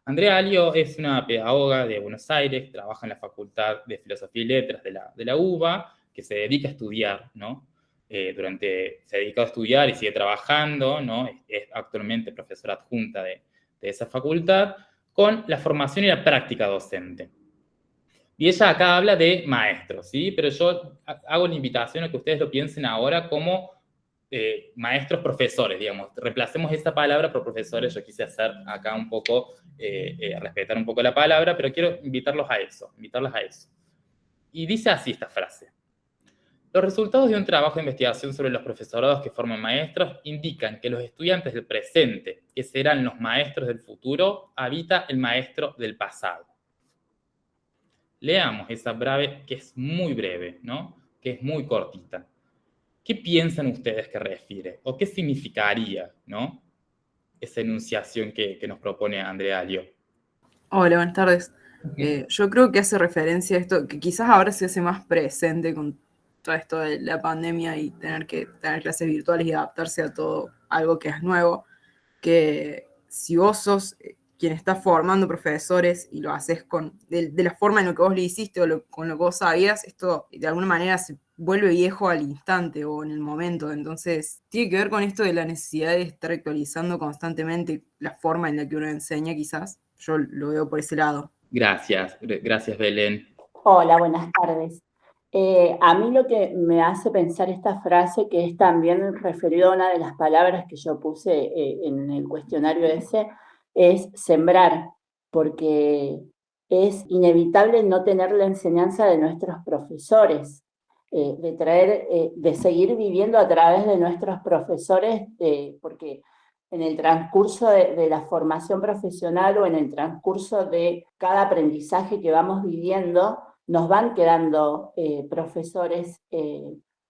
Andrea Allió es una pedagoga de Buenos Aires, trabaja en la Facultad de Filosofía y Letras de la UBA, que se dedica a estudiar, ¿no? Se ha dedicado a estudiar y sigue trabajando, ¿no? Es actualmente profesora adjunta de esa facultad, con la formación y la práctica docente. Y ella acá habla de maestros, ¿sí? Pero yo hago la invitación a que ustedes lo piensen ahora como maestros profesores, digamos. Reemplacemos esa palabra por profesores. Yo quise hacer acá un poco, respetar un poco la palabra, pero quiero invitarlas a eso. Y dice así esta frase. Los resultados de un trabajo de investigación sobre los profesorados que forman maestros indican que los estudiantes del presente, que serán los maestros del futuro, habita el maestro del pasado. Leamos esa breve, que es muy breve, ¿no? Que es muy cortita. ¿Qué piensan ustedes que refiere? ¿O qué significaría, ¿no? Esa enunciación que nos propone Andrea Allió.
Hola, buenas tardes. Yo creo que hace referencia a esto, que quizás ahora se hace más presente con todo esto de la pandemia y tener que tener clases virtuales y adaptarse a todo algo que es nuevo, que si vos sos quien está formando profesores y lo haces de la forma en la que vos lo hiciste o con lo que vos sabías, esto de alguna manera se vuelve viejo al instante o en el momento. Entonces, tiene que ver con esto de la necesidad de estar actualizando constantemente la forma en la que uno enseña, quizás. Yo lo veo por ese lado.
Gracias Belén.
Hola, buenas tardes. A mí lo que me hace pensar esta frase, que es también referido a una de las palabras que yo puse en el cuestionario ese, es sembrar, porque es inevitable no tener la enseñanza de nuestros profesores, de seguir viviendo a través de nuestros profesores, porque en el transcurso de la formación profesional o en el transcurso de cada aprendizaje que vamos viviendo, nos van quedando profesores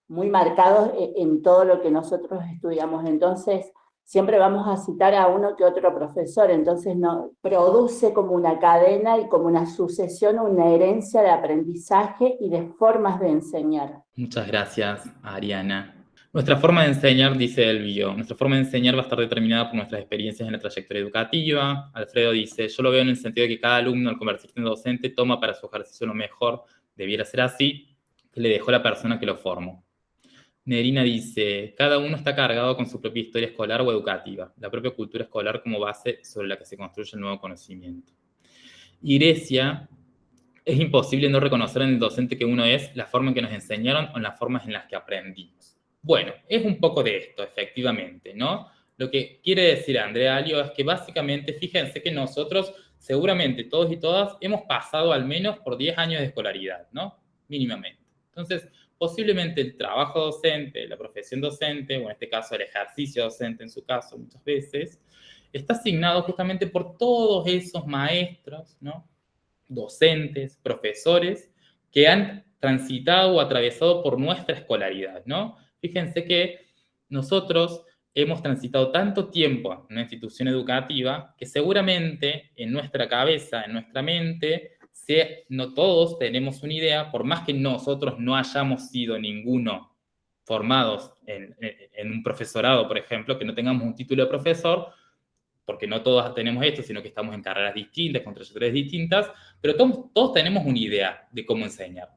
muy marcados en todo lo que nosotros estudiamos. Entonces, siempre vamos a citar a uno que otro profesor, entonces produce como una cadena y como una sucesión, una herencia de aprendizaje y de formas de enseñar.
Muchas gracias, Ariana. Nuestra forma de enseñar, dice Elvio, nuestra forma de enseñar va a estar determinada por nuestras experiencias en la trayectoria educativa. Alfredo dice, yo lo veo en el sentido de que cada alumno al convertirse en docente toma para su ejercicio lo mejor, debiera ser así, que le dejó la persona que lo formó. Nerina dice, cada uno está cargado con su propia historia escolar o educativa, la propia cultura escolar como base sobre la que se construye el nuevo conocimiento. Y Grecia, es imposible no reconocer en el docente que uno es la forma en que nos enseñaron o las formas en las que aprendimos. Bueno, es un poco de esto, efectivamente, ¿no? Lo que quiere decir Andrea Allió es que básicamente, fíjense que nosotros, seguramente todos y todas, hemos pasado al menos por 10 años de escolaridad, ¿no? Mínimamente. Entonces, posiblemente el trabajo docente, la profesión docente, o en este caso el ejercicio docente en su caso muchas veces, está asignado justamente por todos esos maestros, ¿no? Docentes, profesores, que han transitado o atravesado por nuestra escolaridad, ¿no? Fíjense que nosotros hemos transitado tanto tiempo en una institución educativa que seguramente en nuestra cabeza, en nuestra mente, no todos tenemos una idea, por más que nosotros no hayamos sido ninguno formados en un profesorado, por ejemplo, que no tengamos un título de profesor, porque no todos tenemos esto, sino que estamos en carreras distintas, con trayectorias distintas, pero todos tenemos una idea de cómo enseñar.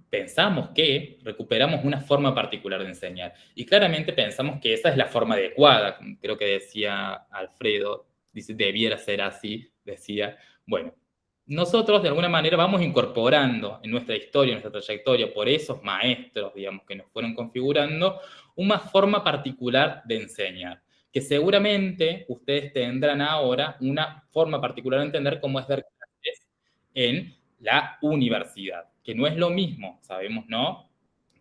Pensamos que recuperamos una forma particular de enseñar. Y claramente pensamos que esa es la forma adecuada. Creo que decía Alfredo, dice, debiera ser así, decía. Bueno, nosotros de alguna manera vamos incorporando en nuestra historia, en nuestra trayectoria, por esos maestros, digamos, que nos fueron configurando, una forma particular de enseñar. Que seguramente ustedes tendrán ahora una forma particular de entender cómo es dar clases en la universidad, que no es lo mismo, sabemos, ¿no?,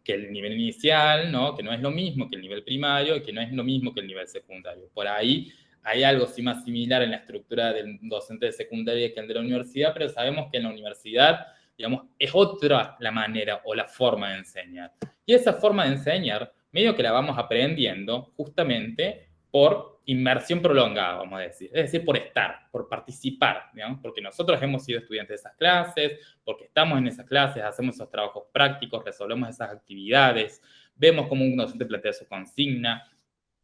que el nivel inicial, ¿no?, que no es lo mismo que el nivel primario y que no es lo mismo que el nivel secundario. Por ahí hay algo sí más similar en la estructura del docente de secundaria que el de la universidad, pero sabemos que en la universidad, digamos, es otra la manera o la forma de enseñar. Y esa forma de enseñar, medio que la vamos aprendiendo justamente por inmersión prolongada, vamos a decir. Es decir, por estar, por participar, digamos, porque nosotros hemos sido estudiantes de esas clases, porque estamos en esas clases, hacemos esos trabajos prácticos, resolvemos esas actividades, vemos cómo un docente plantea su consigna,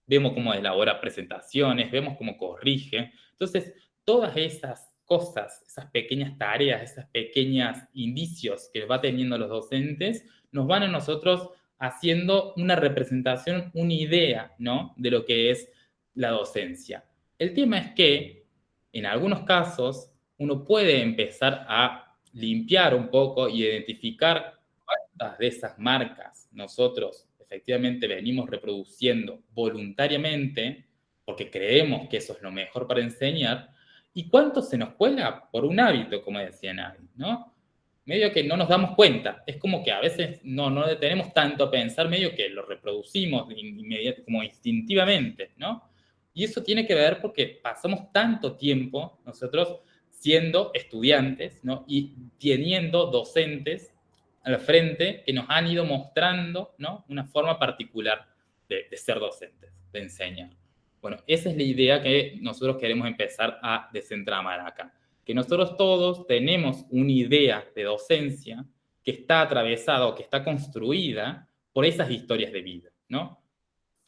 vemos cómo elabora presentaciones, vemos cómo corrige. Entonces, todas esas cosas, esas pequeñas tareas, esos pequeños indicios que va teniendo los docentes, nos van a nosotros haciendo una representación, una idea, ¿no?, de lo que es la docencia. El tema es que, en algunos casos, uno puede empezar a limpiar un poco y identificar cuántas de esas marcas nosotros efectivamente venimos reproduciendo voluntariamente, porque creemos que eso es lo mejor para enseñar, y cuánto se nos cuela por un hábito, como decía Nadie, ¿no? Medio que no nos damos cuenta. Es como que a veces no detenemos tanto a pensar, medio que lo reproducimos como instintivamente, ¿no? Y eso tiene que ver porque pasamos tanto tiempo nosotros siendo estudiantes, ¿no?, y teniendo docentes al frente que nos han ido mostrando, ¿no?, una forma particular de ser docentes, de enseñar. Bueno, esa es la idea que nosotros queremos empezar a desentramar acá. Que nosotros todos tenemos una idea de docencia que está atravesada o que está construida por esas historias de vida, ¿no?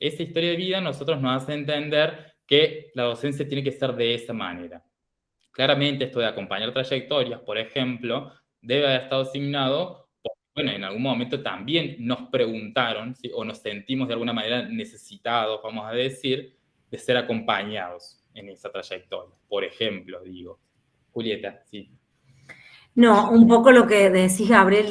Esa historia de vida nosotros nos hace entender que la docencia tiene que ser de esa manera. Claramente esto de acompañar trayectorias, por ejemplo, debe haber estado asignado, bueno, en algún momento también nos preguntaron, ¿sí?, o nos sentimos de alguna manera necesitados, vamos a decir, de ser acompañados en esa trayectoria. Por ejemplo, digo. Julieta, sí.
No, un poco lo que decís, Gabriel,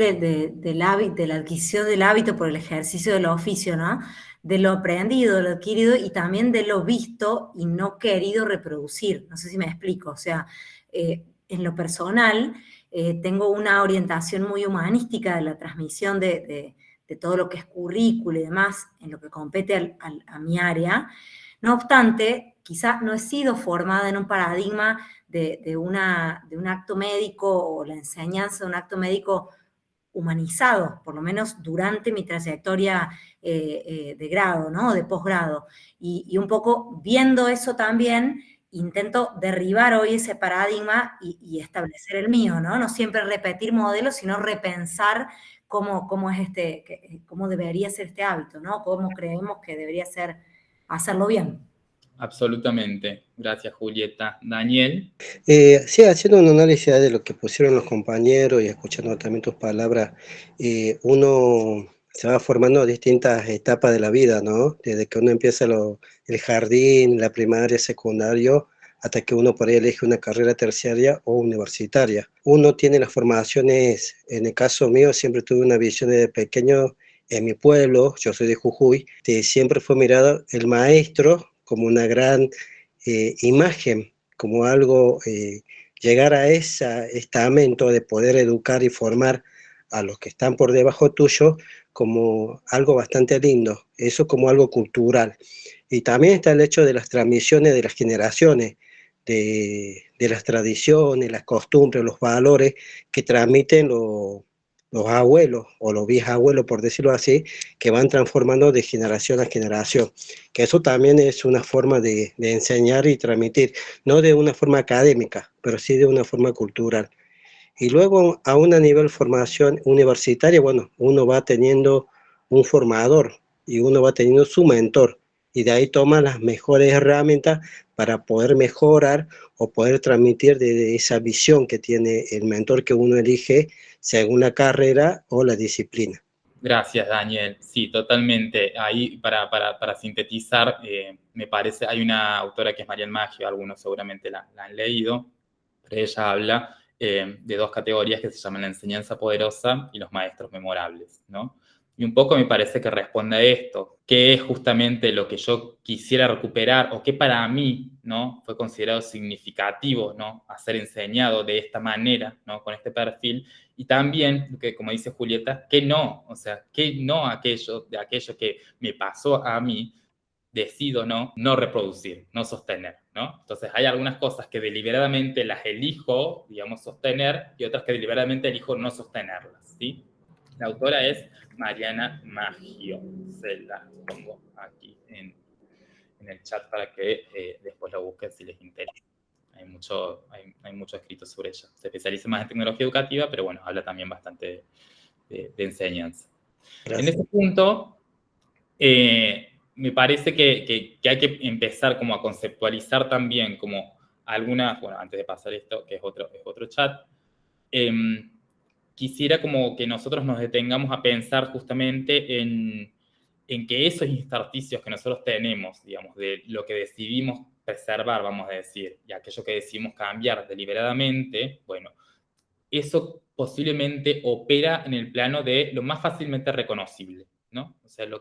del hábito, de la adquisición del hábito por el ejercicio del oficio, ¿no? De lo aprendido, de lo adquirido y también de lo visto y no querido reproducir. No sé si me explico. O sea, en lo personal, tengo una orientación muy humanística de la transmisión de todo lo que es currículo y demás en lo que compete a mi área. No obstante, quizás no he sido formada en un paradigma de un acto médico o la enseñanza de un acto médico humanizado, por lo menos durante mi trayectoria de grado, ¿no?, de posgrado. Y un poco viendo eso también, intento derribar hoy ese paradigma y establecer el mío, ¿no? No siempre repetir modelos, sino repensar cómo debería ser este hábito, ¿no? Cómo creemos que debería ser hacerlo bien.
Absolutamente. Gracias, Julieta. Daniel.
Sí, haciendo un análisis de lo que pusieron los compañeros y escuchando también tus palabras, uno se va formando a distintas etapas de la vida, ¿no? Desde que uno empieza el jardín, la primaria, secundario, hasta que uno por ahí elige una carrera terciaria o universitaria. Uno tiene las formaciones, en el caso mío, siempre tuve una visión desde pequeño en mi pueblo, yo soy de Jujuy, siempre fue mirado el maestro como una gran imagen, como algo, llegar a ese estamento de poder educar y formar a los que están por debajo tuyo como algo bastante lindo, eso como algo cultural. Y también está el hecho de las transmisiones de las generaciones, de las tradiciones, las costumbres, los valores que transmiten los abuelos o los bisabuelos, por decirlo así, que van transformando de generación a generación. Que eso también es una forma de enseñar y transmitir, no de una forma académica, pero sí de una forma cultural. Y luego, a un nivel formación universitaria, bueno, uno va teniendo un formador y uno va teniendo su mentor, y de ahí toma las mejores herramientas para poder mejorar o poder transmitir de esa visión que tiene el mentor que uno elige según la carrera o la disciplina.
Gracias, Daniel. Sí, totalmente. Ahí, para sintetizar, me parece, hay una autora que es Marian Maggio, algunos seguramente la han leído, pero ella habla de dos categorías que se llaman la enseñanza poderosa y los maestros memorables, ¿no? Y un poco me parece que responde a esto, que es justamente lo que yo quisiera recuperar, o que para mí, ¿no?, fue considerado significativo, ¿no?, a ser enseñado de esta manera, ¿no?, con este perfil, y también, que como dice Julieta, que no, o sea, que no aquello que me pasó a mí, decido no reproducir, no sostener, ¿no? Entonces hay algunas cosas que deliberadamente las elijo, digamos, sostener, y otras que deliberadamente elijo no sostenerlas, ¿sí? La autora es Mariana Maggio, se la pongo aquí en en el chat para que después lo busquen si les interesa. Hay mucho escrito sobre ella. Se especializa más en tecnología educativa, pero bueno, habla también bastante de enseñanza.
Gracias.
En ese punto, me parece que hay que empezar como a conceptualizar también como algunas, bueno, antes de pasar esto, que es otro chat, quisiera como que nosotros nos detengamos a pensar justamente en que esos intersticios que nosotros tenemos, digamos, de lo que decidimos preservar, vamos a decir, y aquello que decidimos cambiar deliberadamente, bueno, eso posiblemente opera en el plano de lo más fácilmente reconocible, ¿no? O sea, de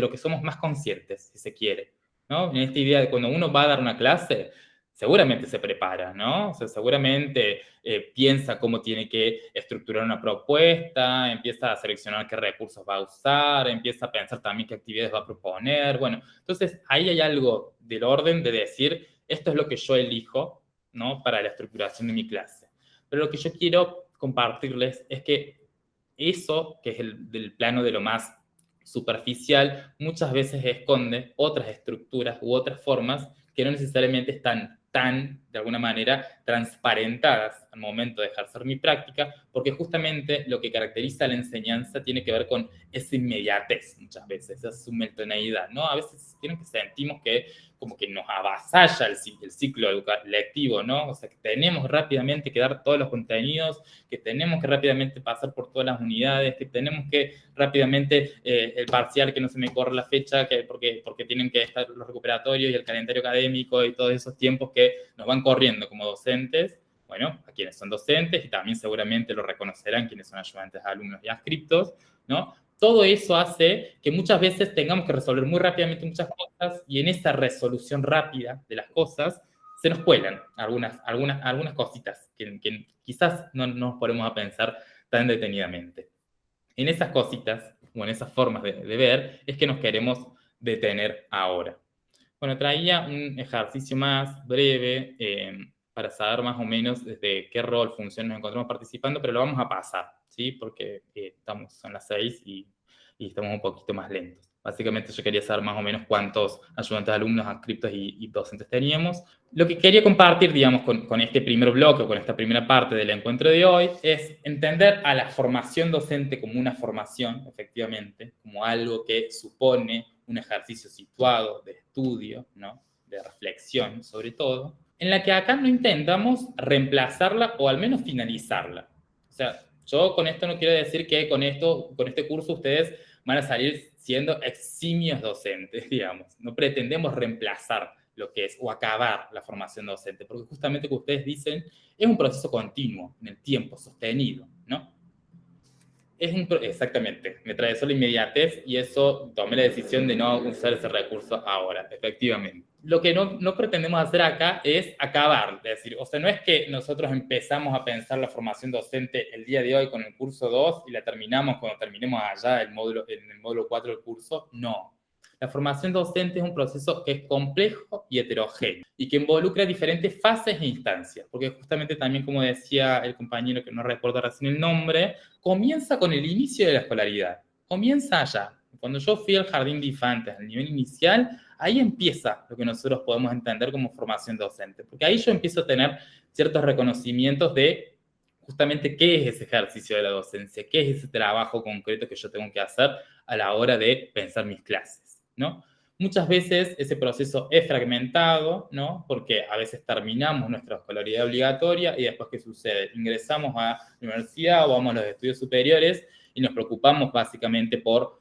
lo que somos más conscientes, si se quiere, ¿no? En esta idea de cuando uno va a dar una clase, seguramente se prepara, ¿no? O sea, seguramente piensa cómo tiene que estructurar una propuesta, empieza a seleccionar qué recursos va a usar, empieza a pensar también qué actividades va a proponer. Bueno, entonces ahí hay algo del orden de decir, esto es lo que yo elijo, ¿no? Para la estructuración de mi clase. Pero lo que yo quiero compartirles es que eso, que es del plano de lo más superficial, muchas veces esconde otras estructuras u otras formas que no necesariamente están tan, de alguna manera, transparentadas al momento de ejercer mi práctica, porque justamente lo que caracteriza a la enseñanza tiene que ver con esa inmediatez, muchas veces, esa simultaneidad, ¿no? A veces sentimos que como que nos avasalla el ciclo lectivo, ¿no? O sea, que tenemos rápidamente que dar todos los contenidos, que tenemos que rápidamente pasar por todas las unidades, que tenemos que rápidamente el parcial, que no se me corre la fecha, porque tienen que estar los recuperatorios y el calendario académico y todos esos tiempos que nos van corriendo como docentes. Bueno, a quienes son docentes, y también seguramente lo reconocerán quienes son ayudantes, alumnos y adscriptos, ¿no? Todo eso hace que muchas veces tengamos que resolver muy rápidamente muchas cosas, y en esa resolución rápida de las cosas se nos cuelan algunas cositas que quizás no nos ponemos a pensar tan detenidamente. En esas cositas, o en esas formas de ver, es que nos queremos detener ahora. Bueno, traía un ejercicio más breve para saber más o menos desde qué rol, función nos encontramos participando, pero lo vamos a pasar, ¿sí? Porque son las 6 y estamos un poquito más lentos. Básicamente yo quería saber más o menos cuántos ayudantes, alumnos, adscriptos y docentes teníamos. Lo que quería compartir, digamos, con este primer bloque, con esta primera parte del encuentro de hoy, es entender a la formación docente como una formación, efectivamente, como algo que supone un ejercicio situado de estudio, ¿no? De reflexión, sobre todo, en la que acá no intentamos reemplazarla o al menos finalizarla. O sea, yo con esto no quiero decir que con este curso ustedes van a salir siendo eximios docentes, digamos. No pretendemos reemplazar lo que es o acabar la formación docente, porque justamente lo que ustedes dicen es un proceso continuo, en el tiempo, sostenido, ¿no? Exactamente, me trae eso la inmediatez y eso tomé la decisión de no usar ese recurso ahora, efectivamente. Lo que no pretendemos hacer acá es acabar, es decir, o sea, no es que nosotros empezamos a pensar la formación docente el día de hoy con el curso 2 y la terminamos cuando terminemos allá en el módulo 4 del curso, no. La formación docente es un proceso que es complejo y heterogéneo y que involucra diferentes fases e instancias, porque justamente también, como decía el compañero que no recuerdo recién el nombre, comienza con el inicio de la escolaridad, comienza allá. Cuando yo fui al jardín de infantes, al nivel inicial, ahí empieza lo que nosotros podemos entender como formación docente, porque ahí yo empiezo a tener ciertos reconocimientos de justamente qué es ese ejercicio de la docencia, qué es ese trabajo concreto que yo tengo que hacer a la hora de pensar mis clases, ¿no? Muchas veces ese proceso es fragmentado, ¿no? Porque a veces terminamos nuestra escolaridad obligatoria y después, ¿qué sucede? Ingresamos a la universidad o vamos a los estudios superiores y nos preocupamos básicamente por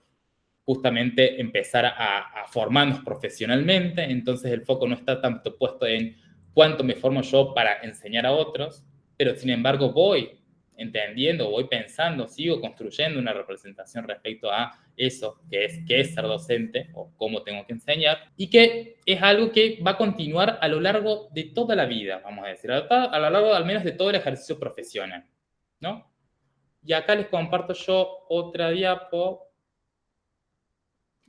justamente empezar a formarnos profesionalmente. Entonces el foco no está tanto puesto en cuánto me formo yo para enseñar a otros, pero sin embargo voy entendiendo, voy pensando, sigo construyendo una representación respecto a eso, que es ser docente o cómo tengo que enseñar, y que es algo que va a continuar a lo largo de toda la vida, vamos a decir, a lo largo al menos de todo el ejercicio profesional, ¿no? Y acá les comparto yo otra diapo.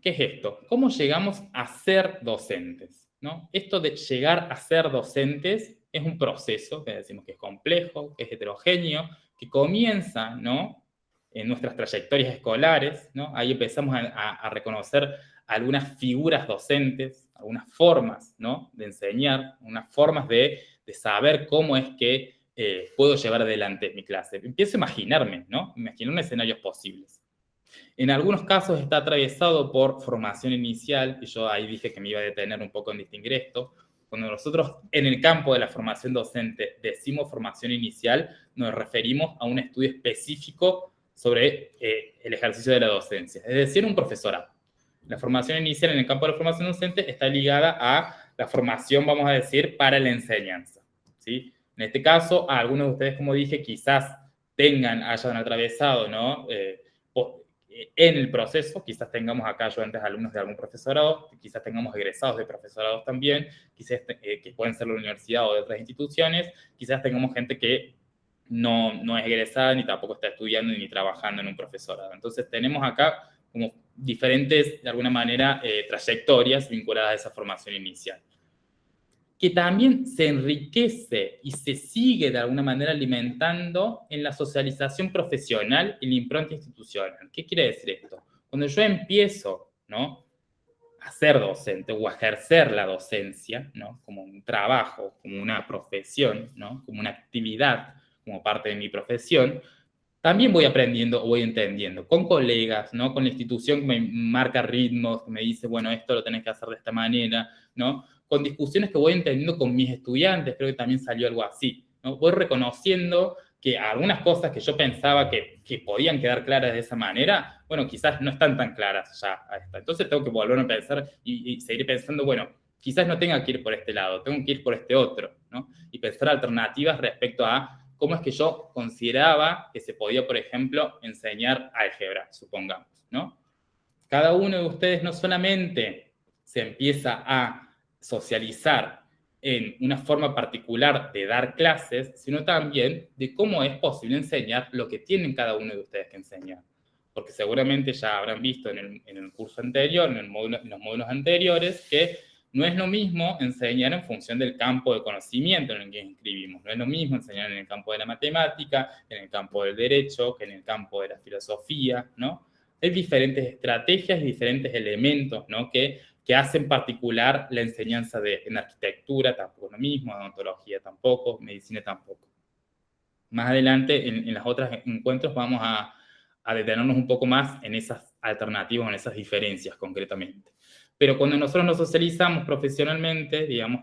¿Qué es esto? ¿Cómo llegamos a ser docentes? ¿No? Esto de llegar a ser docentes es un proceso que decimos que es complejo, que es heterogéneo, que comienza, ¿no? En nuestras trayectorias escolares, ¿no? Ahí empezamos a reconocer algunas figuras docentes, algunas formas, ¿no?, de enseñar, unas formas de saber cómo es que puedo llevar adelante mi clase. Empiezo a imaginarme, ¿no? Imaginarme escenarios posibles. En algunos casos está atravesado por formación inicial, y yo ahí dije que me iba a detener un poco en distinguir esto. Cuando nosotros en el campo de la formación docente decimos formación inicial, nos referimos a un estudio específico sobre el ejercicio de la docencia, es decir, un profesorado. La formación inicial en el campo de la formación docente está ligada a la formación, vamos a decir, para la enseñanza, ¿sí? En este caso, a algunos de ustedes, como dije, quizás hayan atravesado, ¿no?, en el proceso, quizás tengamos acá ayudantes alumnos de algún profesorado, quizás tengamos egresados de profesorados también, quizás que pueden ser la universidad o de otras instituciones, quizás tengamos gente que no es egresada ni tampoco está estudiando ni trabajando en un profesorado. Entonces tenemos acá como diferentes, de alguna manera, trayectorias vinculadas a esa formación inicial, que también se enriquece y se sigue de alguna manera alimentando en la socialización profesional y la impronta institucional. ¿Qué quiere decir esto? Cuando yo empiezo, ¿no?, a ser docente o a ejercer la docencia, ¿no?, como un trabajo, como una profesión, ¿no?, como una actividad, como parte de mi profesión, también voy aprendiendo o voy entendiendo con colegas, ¿no?, con la institución que me marca ritmos, que me dice, bueno, esto lo tenés que hacer de esta manera, ¿no?, con discusiones que voy entendiendo con mis estudiantes, creo que también salió algo así, ¿no? Voy reconociendo que algunas cosas que yo pensaba que podían quedar claras de esa manera, bueno, quizás no están tan claras ya a esta. Entonces tengo que volver a pensar y seguir pensando, bueno, quizás no tenga que ir por este lado, tengo que ir por este otro, ¿no? Y pensar alternativas respecto a cómo es que yo consideraba que se podía, por ejemplo, enseñar álgebra, supongamos, ¿no? Cada uno de ustedes no solamente se empieza a socializar en una forma particular de dar clases, sino también de cómo es posible enseñar lo que tienen cada uno de ustedes que enseñar. Porque seguramente ya habrán visto en el curso anterior, en los módulos anteriores, que no es lo mismo enseñar en función del campo de conocimiento en el que inscribimos. No es lo mismo enseñar en el campo de la matemática, en el campo del derecho, que en el campo de la filosofía, ¿no? Hay diferentes estrategias y diferentes elementos, ¿no?, que hacen particular la enseñanza en arquitectura, tampoco es lo mismo, en odontología tampoco, medicina tampoco. Más adelante, en los otros encuentros, vamos a detenernos un poco más en esas alternativas, en esas diferencias concretamente. Pero cuando nosotros nos socializamos profesionalmente, digamos,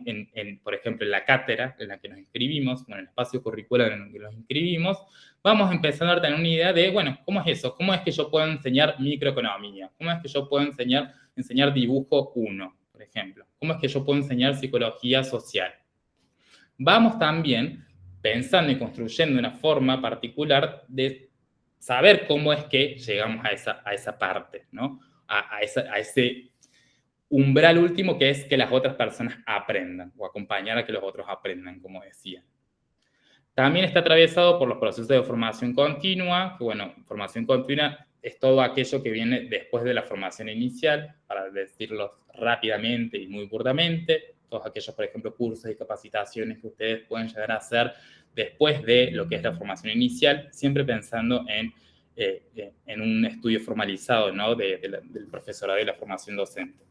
por ejemplo, en la cátedra en la que nos inscribimos, o en el espacio curricular en el que nos inscribimos, vamos empezando a tener una idea de, bueno, ¿cómo es eso? ¿Cómo es que yo puedo enseñar microeconomía? ¿Cómo es que yo puedo enseñar dibujo 1, por ejemplo? ¿Cómo es que yo puedo enseñar psicología social? Vamos también pensando y construyendo una forma particular de saber cómo es que llegamos a esa parte, ¿no? A ese umbral último, que es que las otras personas aprendan, o acompañar a que los otros aprendan, como decía. También está atravesado por los procesos de formación continua, que bueno, formación continua es todo aquello que viene después de la formación inicial, para decirlo rápidamente y muy burdamente, todos aquellos, por ejemplo, cursos y capacitaciones que ustedes pueden llegar a hacer después de lo que es la formación inicial, siempre pensando en un estudio formalizado, ¿no?, del profesorado y la formación docente.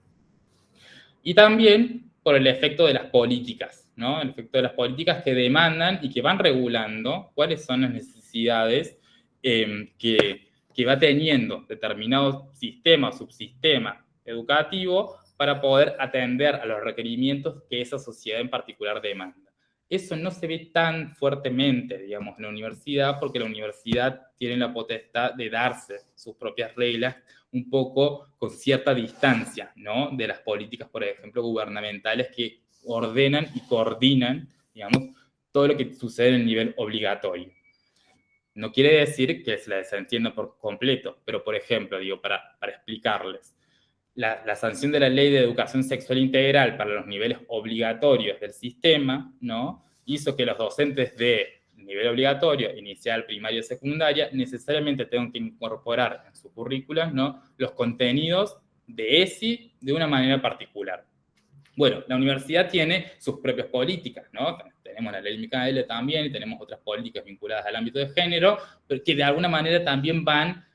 Y también por el efecto de las políticas, ¿no? El efecto de las políticas que demandan y que van regulando cuáles son las necesidades que va teniendo determinado sistema o subsistema educativo para poder atender a los requerimientos que esa sociedad en particular demanda. Eso no se ve tan fuertemente, digamos, en la universidad, porque la universidad tiene la potestad de darse sus propias reglas un poco con cierta distancia, ¿no?, de las políticas, por ejemplo, gubernamentales que ordenan y coordinan, digamos, todo lo que sucede en el nivel obligatorio. No quiere decir que se la desentienda por completo, pero, por ejemplo, digo, para explicarles, la sanción de la Ley de Educación Sexual Integral para los niveles obligatorios del sistema, ¿no?, hizo que los docentes de nivel obligatorio, inicial, primaria y secundaria, necesariamente tengan que incorporar en su currículum, ¿no?, los contenidos de ESI de una manera particular. Bueno, la universidad tiene sus propias políticas, ¿no? Tenemos la ley Micaela también, y tenemos otras políticas vinculadas al ámbito de género, pero que de alguna manera también van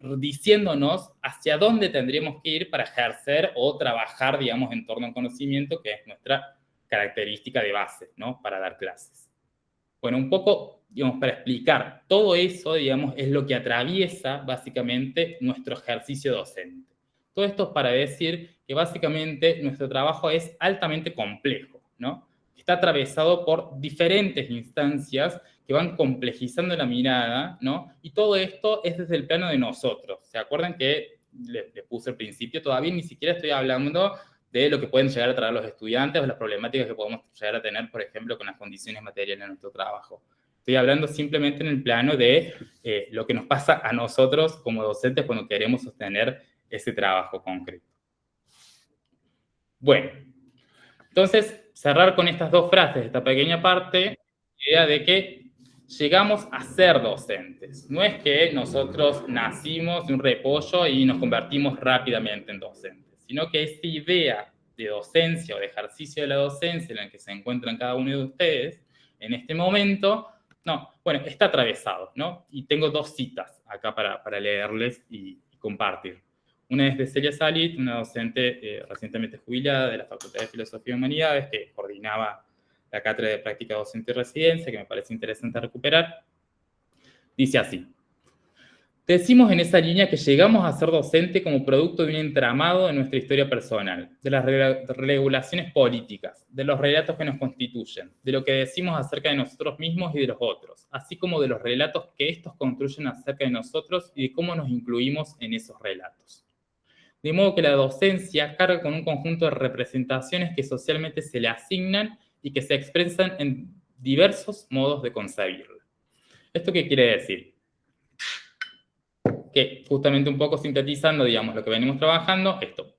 diciéndonos hacia dónde tendríamos que ir para ejercer o trabajar, digamos, en torno al conocimiento, que es nuestra característica de base, ¿no? Para dar clases. Bueno, un poco, digamos, para explicar todo eso, digamos, es lo que atraviesa básicamente nuestro ejercicio docente. Todo esto es para decir que básicamente nuestro trabajo es altamente complejo, ¿no? Está atravesado por diferentes instancias que van complejizando la mirada, ¿no? Y todo esto es desde el plano de nosotros. ¿Se acuerdan que les puse al principio? Todavía ni siquiera estoy hablando de lo que pueden llegar a traer los estudiantes o las problemáticas que podemos llegar a tener, por ejemplo, con las condiciones materiales de nuestro trabajo. Estoy hablando simplemente en el plano de lo que nos pasa a nosotros como docentes cuando queremos sostener ese trabajo concreto. Bueno, entonces, cerrar con estas dos frases, esta pequeña parte, la idea de que llegamos a ser docentes. No es que nosotros nacimos de un repollo y nos convertimos rápidamente en docentes, sino que esta idea de docencia o de ejercicio de la docencia en la que se encuentran cada uno de ustedes en este momento, no, bueno, está atravesado, ¿no? Y tengo dos citas acá para leerles y compartir. Una es de Celia Salit, una docente recientemente jubilada de la Facultad de Filosofía y Humanidades, que coordinaba la cátedra de práctica docente y residencia, que me parece interesante recuperar. Dice así: decimos en esa línea que llegamos a ser docente como producto de un entramado de nuestra historia personal, de las regulaciones políticas, de los relatos que nos constituyen, de lo que decimos acerca de nosotros mismos y de los otros, así como de los relatos que estos construyen acerca de nosotros y de cómo nos incluimos en esos relatos. De modo que la docencia carga con un conjunto de representaciones que socialmente se le asignan y que se expresan en diversos modos de concebirla. ¿Esto qué quiere decir? Que justamente un poco sintetizando, digamos, lo que venimos trabajando, esto,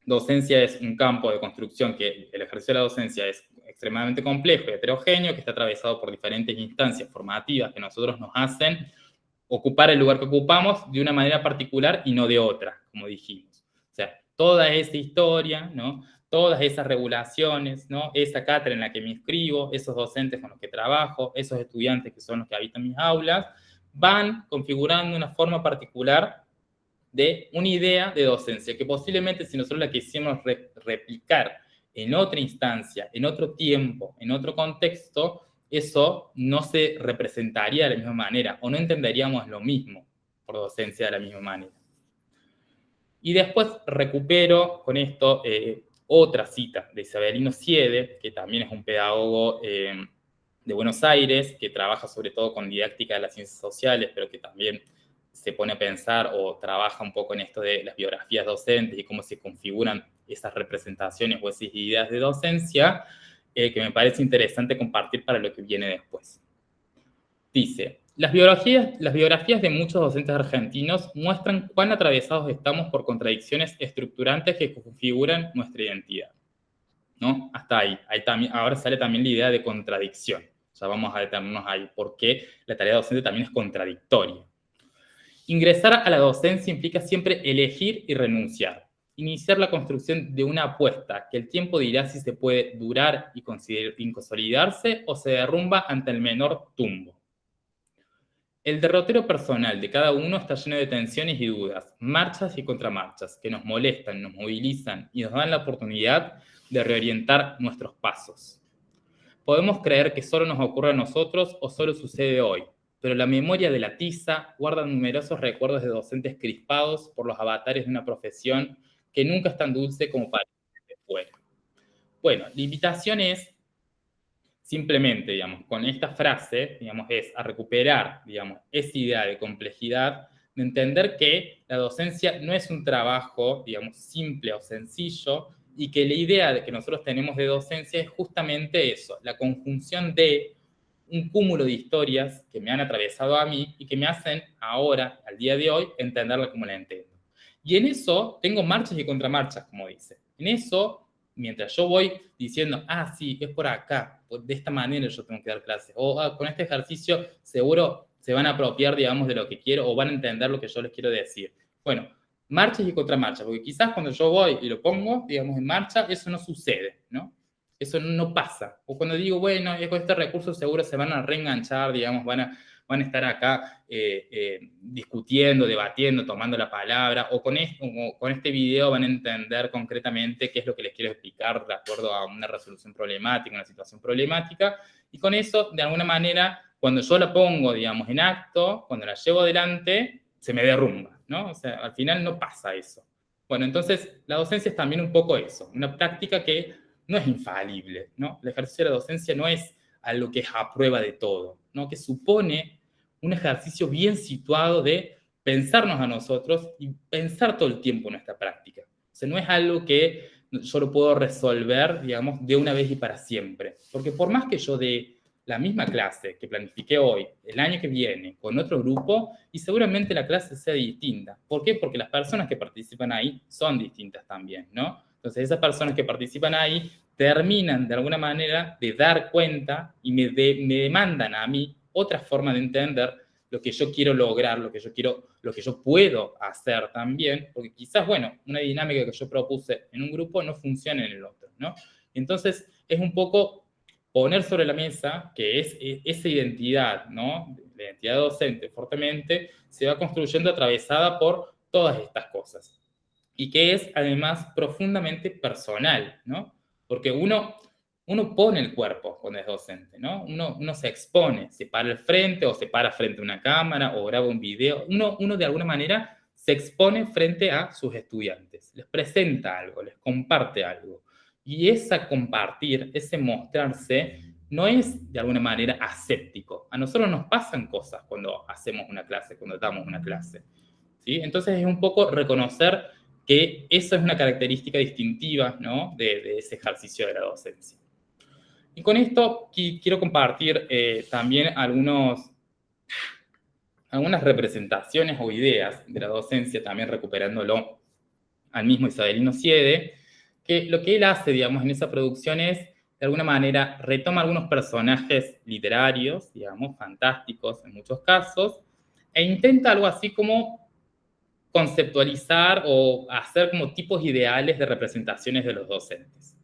docencia es un campo de construcción que el ejercicio de la docencia es extremadamente complejo y heterogéneo, que está atravesado por diferentes instancias formativas que nosotros nos hacen ocupar el lugar que ocupamos de una manera particular y no de otra, como dijimos. O sea, toda esa historia, ¿no? Todas esas regulaciones, ¿no? Esa cátedra en la que me inscribo, esos docentes con los que trabajo, esos estudiantes que son los que habitan mis aulas, van configurando una forma particular de una idea de docencia, que posiblemente si nosotros la quisiéramos replicar en otra instancia, en otro tiempo, en otro contexto, eso no se representaría de la misma manera, o no entenderíamos lo mismo por docencia de la misma manera. Y después recupero con esto otra cita de Isabelino Siede, que también es un pedagogo de Buenos Aires, que trabaja sobre todo con didáctica de las ciencias sociales, pero que también se pone a pensar o trabaja un poco en esto de las biografías docentes y cómo se configuran esas representaciones o esas ideas de docencia, que me parece interesante compartir para lo que viene después. Dice: las biografías de muchos docentes argentinos muestran cuán atravesados estamos por contradicciones estructurantes que configuran nuestra identidad, ¿no? Hasta ahí. Ahora sale también la idea de contradicción. Ya vamos a detenernos ahí, porque la tarea docente también es contradictoria. Ingresar a la docencia implica siempre elegir y renunciar. Iniciar la construcción de una apuesta que el tiempo dirá si se puede durar y consolidarse o se derrumba ante el menor tumbo. El derrotero personal de cada uno está lleno de tensiones y dudas, marchas y contramarchas, que nos molestan, nos movilizan y nos dan la oportunidad de reorientar nuestros pasos. Podemos creer que solo nos ocurre a nosotros o solo sucede hoy, pero la memoria de la tiza guarda numerosos recuerdos de docentes crispados por los avatares de una profesión que nunca es tan dulce como parece desde fuera. Bueno, la invitación es simplemente, digamos, con esta frase, digamos, es a recuperar, digamos, esa idea de complejidad, de entender que la docencia no es un trabajo, digamos, simple o sencillo, y que la idea de que nosotros tenemos de docencia es justamente eso, la conjunción de un cúmulo de historias que me han atravesado a mí y que me hacen ahora, al día de hoy, entenderla como la entiendo. Y en eso tengo marchas y contramarchas, como dice. En eso, mientras yo voy diciendo, sí, es por acá, de esta manera yo tengo que dar clases, o con este ejercicio seguro se van a apropiar, digamos, de lo que quiero, o van a entender lo que yo les quiero decir. Bueno, marchas y contramarchas, porque quizás cuando yo voy y lo pongo, digamos, en marcha, eso no sucede, ¿no? Eso no pasa. O cuando digo, bueno, con este recurso seguro se van a reenganchar, digamos, van van a estar acá discutiendo, debatiendo, tomando la palabra, o con este video van a entender concretamente qué es lo que les quiero explicar de acuerdo a una resolución problemática, una situación problemática, y con eso, de alguna manera, cuando yo la pongo, digamos, en acto, cuando la llevo adelante, se me derrumba, ¿no? O sea, al final no pasa eso. Bueno, entonces, la docencia es también un poco eso, una práctica que no es infalible, ¿no? El ejercicio de la docencia no es algo que es a prueba de todo, ¿no? Que supone un ejercicio bien situado de pensarnos a nosotros y pensar todo el tiempo en nuestra práctica. O sea, no es algo que yo lo puedo resolver, digamos, de una vez y para siempre. Porque por más que yo dé la misma clase que planifiqué hoy, el año que viene, con otro grupo, y seguramente la clase sea distinta. ¿Por qué? Porque las personas que participan ahí son distintas también, ¿no? Entonces, esas personas que participan ahí terminan, de alguna manera, de dar cuenta y me demandan a mí otra forma de entender lo que yo quiero lograr, lo que yo puedo hacer también, porque quizás, bueno, una dinámica que yo propuse en un grupo no funciona en el otro, ¿no? Entonces, es un poco poner sobre la mesa que esa identidad, ¿no? La identidad docente fuertemente se va construyendo atravesada por todas estas cosas. Y que es, además, profundamente personal, ¿no? Porque uno pone el cuerpo cuando es docente, ¿no? Uno se expone, se para al frente o se para frente a una cámara o graba un video. Uno de alguna manera se expone frente a sus estudiantes, les presenta algo, les comparte algo. Y ese compartir, ese mostrarse, no es de alguna manera aséptico. A nosotros nos pasan cosas cuando hacemos una clase, cuando damos una clase, ¿sí? Entonces es un poco reconocer que eso es una característica distintiva, ¿no? de ese ejercicio de la docencia. Y con esto quiero compartir también algunas representaciones o ideas de la docencia, también recuperándolo al mismo Isabelino Siede, que lo que él hace, digamos, en esa producción es, de alguna manera, retoma algunos personajes literarios, digamos, fantásticos en muchos casos, e intenta algo así como conceptualizar o hacer como tipos ideales de representaciones de los docentes,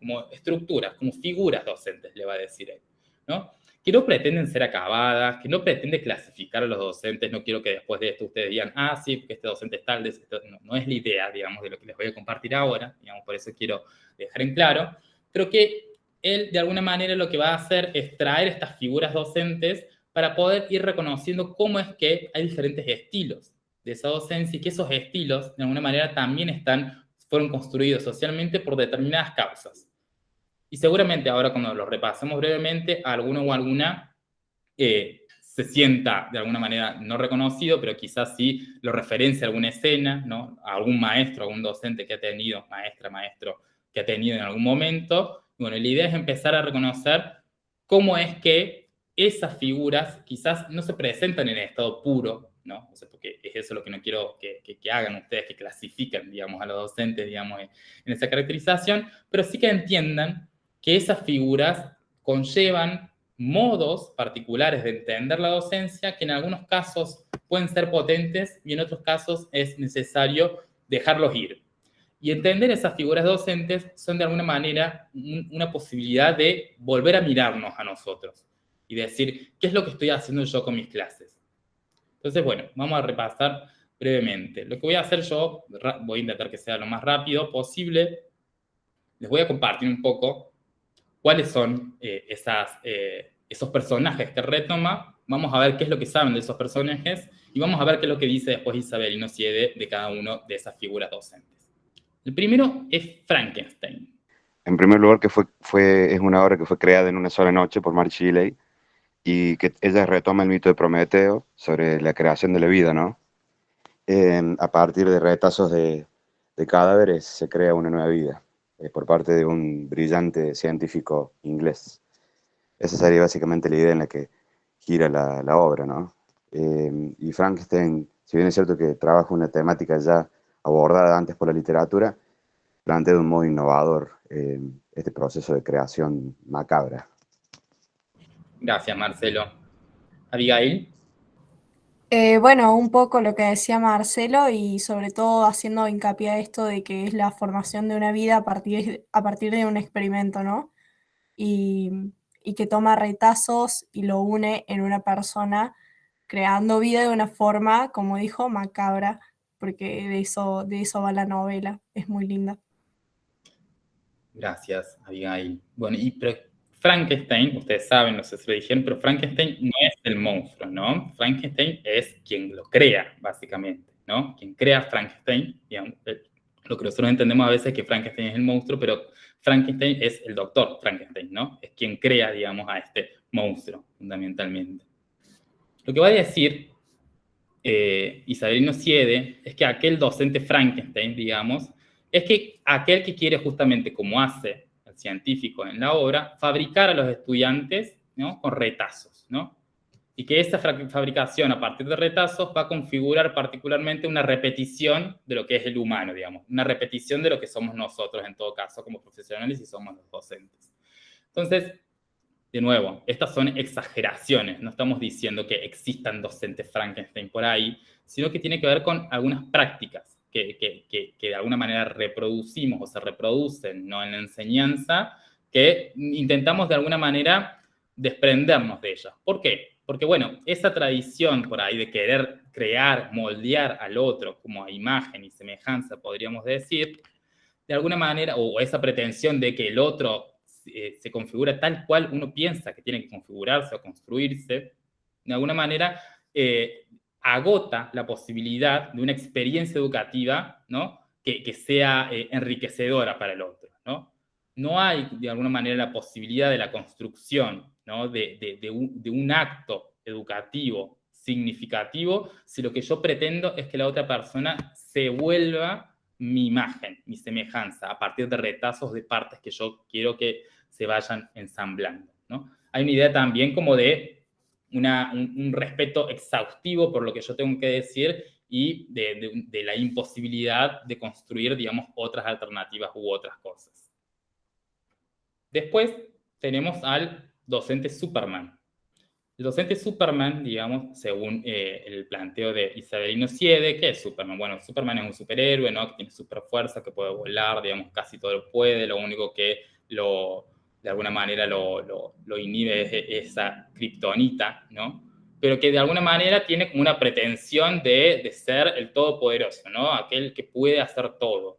como estructuras, como figuras docentes, le va a decir él, ¿no? Que no pretenden ser acabadas, que no pretende clasificar a los docentes, no quiero que después de esto ustedes digan, sí, porque este docente es tal, no es la idea, digamos, de lo que les voy a compartir ahora, digamos, por eso quiero dejar en claro, pero que él, de alguna manera, lo que va a hacer es traer estas figuras docentes para poder ir reconociendo cómo es que hay diferentes estilos de esa docencia y que esos estilos, de alguna manera, también fueron construidos socialmente por determinadas causas. Y seguramente ahora cuando lo repasemos brevemente, alguno o alguna se sienta de alguna manera no reconocido, pero quizás sí lo referencia a alguna escena, ¿no? A algún maestro, a algún docente que ha tenido, maestro, que ha tenido en algún momento. Bueno, la idea es empezar a reconocer cómo es que esas figuras quizás no se presentan en estado puro, ¿no? O sea, porque es eso lo que no quiero que hagan ustedes, que clasifiquen, digamos, a los docentes, digamos, en esa caracterización, pero sí que entiendan que esas figuras conllevan modos particulares de entender la docencia que en algunos casos pueden ser potentes y en otros casos es necesario dejarlos ir. Y entender esas figuras docentes son de alguna manera una posibilidad de volver a mirarnos a nosotros y decir, ¿qué es lo que estoy haciendo yo con mis clases? Entonces, bueno, vamos a repasar brevemente. Lo que voy a hacer yo, voy a intentar que sea lo más rápido posible, les voy a compartir un poco cuáles son esos personajes que retoma. Vamos a ver qué es lo que saben de esos personajes y vamos a ver qué es lo que dice después Isabelino Siede de cada uno de esas figuras docentes. El primero es Frankenstein.
En primer lugar, que es una obra que fue creada en una sola noche por Mary Shelley y que ella retoma el mito de Prometeo sobre la creación de la vida, ¿no? A partir de retazos de cadáveres se crea una nueva vida por parte de un brillante científico inglés. Esa sería básicamente la idea en la que gira la obra, ¿no? Y Frankenstein, si bien es cierto que trabaja una temática ya abordada antes por la literatura, plantea de un modo innovador este proceso de creación macabra.
Gracias, Marcelo. Abigail.
Bueno, un poco lo que decía Marcelo y sobre todo haciendo hincapié a esto de que es la formación de una vida a partir de un experimento, ¿no? Y y que toma retazos y lo une en una persona, creando vida de una forma, como dijo, macabra, porque de eso va la novela. Es muy linda.
Gracias, Abigail. Bueno, pero Frankenstein, ustedes saben, no sé si lo dijeron, pero Frankenstein no es el monstruo, ¿no? Frankenstein es quien lo crea, básicamente, ¿no? Quien crea Frankenstein, digamos, lo que nosotros entendemos a veces es que Frankenstein es el monstruo, pero Frankenstein es el doctor Frankenstein, ¿no? Es quien crea, digamos, a este monstruo, fundamentalmente. Lo que va a decir Isabelino Siede es que aquel docente Frankenstein, digamos, es que aquel que quiere justamente, como hace el científico en la obra, fabricar a los estudiantes, ¿no?, con retazos, ¿no? Y que esa fabricación a partir de retazos va a configurar particularmente una repetición de lo que es el humano, digamos, una repetición de lo que somos nosotros en todo caso como profesionales y somos los docentes. Entonces, de nuevo, estas son exageraciones, no estamos diciendo que existan docentes Frankenstein por ahí, sino que tiene que ver con algunas prácticas que de alguna manera reproducimos o se reproducen, ¿no?, en la enseñanza, que intentamos de alguna manera desprendernos de ellas. ¿Por qué? Porque, bueno, esa tradición por ahí de querer crear, moldear al otro como a imagen y semejanza, podríamos decir, de alguna manera, o esa pretensión de que el otro se configura tal cual uno piensa que tiene que configurarse o construirse, de alguna manera agota la posibilidad de una experiencia educativa, ¿no?, que sea enriquecedora para el otro, ¿no? No hay, de alguna manera, la posibilidad de la construcción, ¿no?, de un acto educativo significativo si lo que yo pretendo es que la otra persona se vuelva mi imagen, mi semejanza, a partir de retazos de partes que yo quiero que se vayan ensamblando, ¿no? Hay una idea también como de un respeto exhaustivo por lo que yo tengo que decir y de la imposibilidad de construir, digamos, otras alternativas u otras cosas. Después tenemos al docente Superman. El docente Superman, digamos, según el planteo de Isabelino Siede, ¿qué es Superman? Bueno, Superman es un superhéroe, ¿no?, que tiene super fuerza, que puede volar, digamos, casi todo lo puede, lo único que de alguna manera lo inhibe es esa kriptonita, ¿no? Pero que de alguna manera tiene como una pretensión de ser el todopoderoso, ¿no?, aquel que puede hacer todo.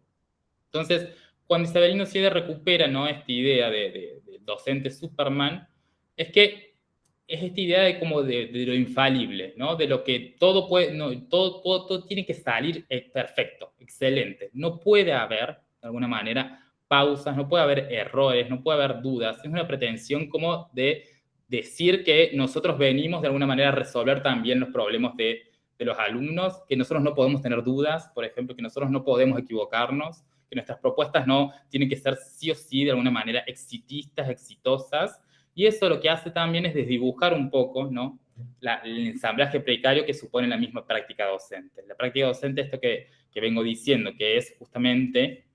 Entonces, cuando Isabelino Siede recupera, ¿no?, esta idea de docente Superman, es que es esta idea de como de lo infalible, ¿no?, de lo que todo puede, no, todo tiene que salir perfecto, excelente. No puede haber, de alguna manera, pausas, no puede haber errores, no puede haber dudas. Es una pretensión como de decir que nosotros venimos de alguna manera a resolver también los problemas de los alumnos, que nosotros no podemos tener dudas, por ejemplo, que nosotros no podemos equivocarnos, que nuestras propuestas no tienen que ser sí o sí de alguna manera exitistas, exitosas, y eso lo que hace también es desdibujar un poco, ¿no?, el ensamblaje precario que supone la misma práctica docente. La práctica docente, esto que vengo diciendo, que es justamente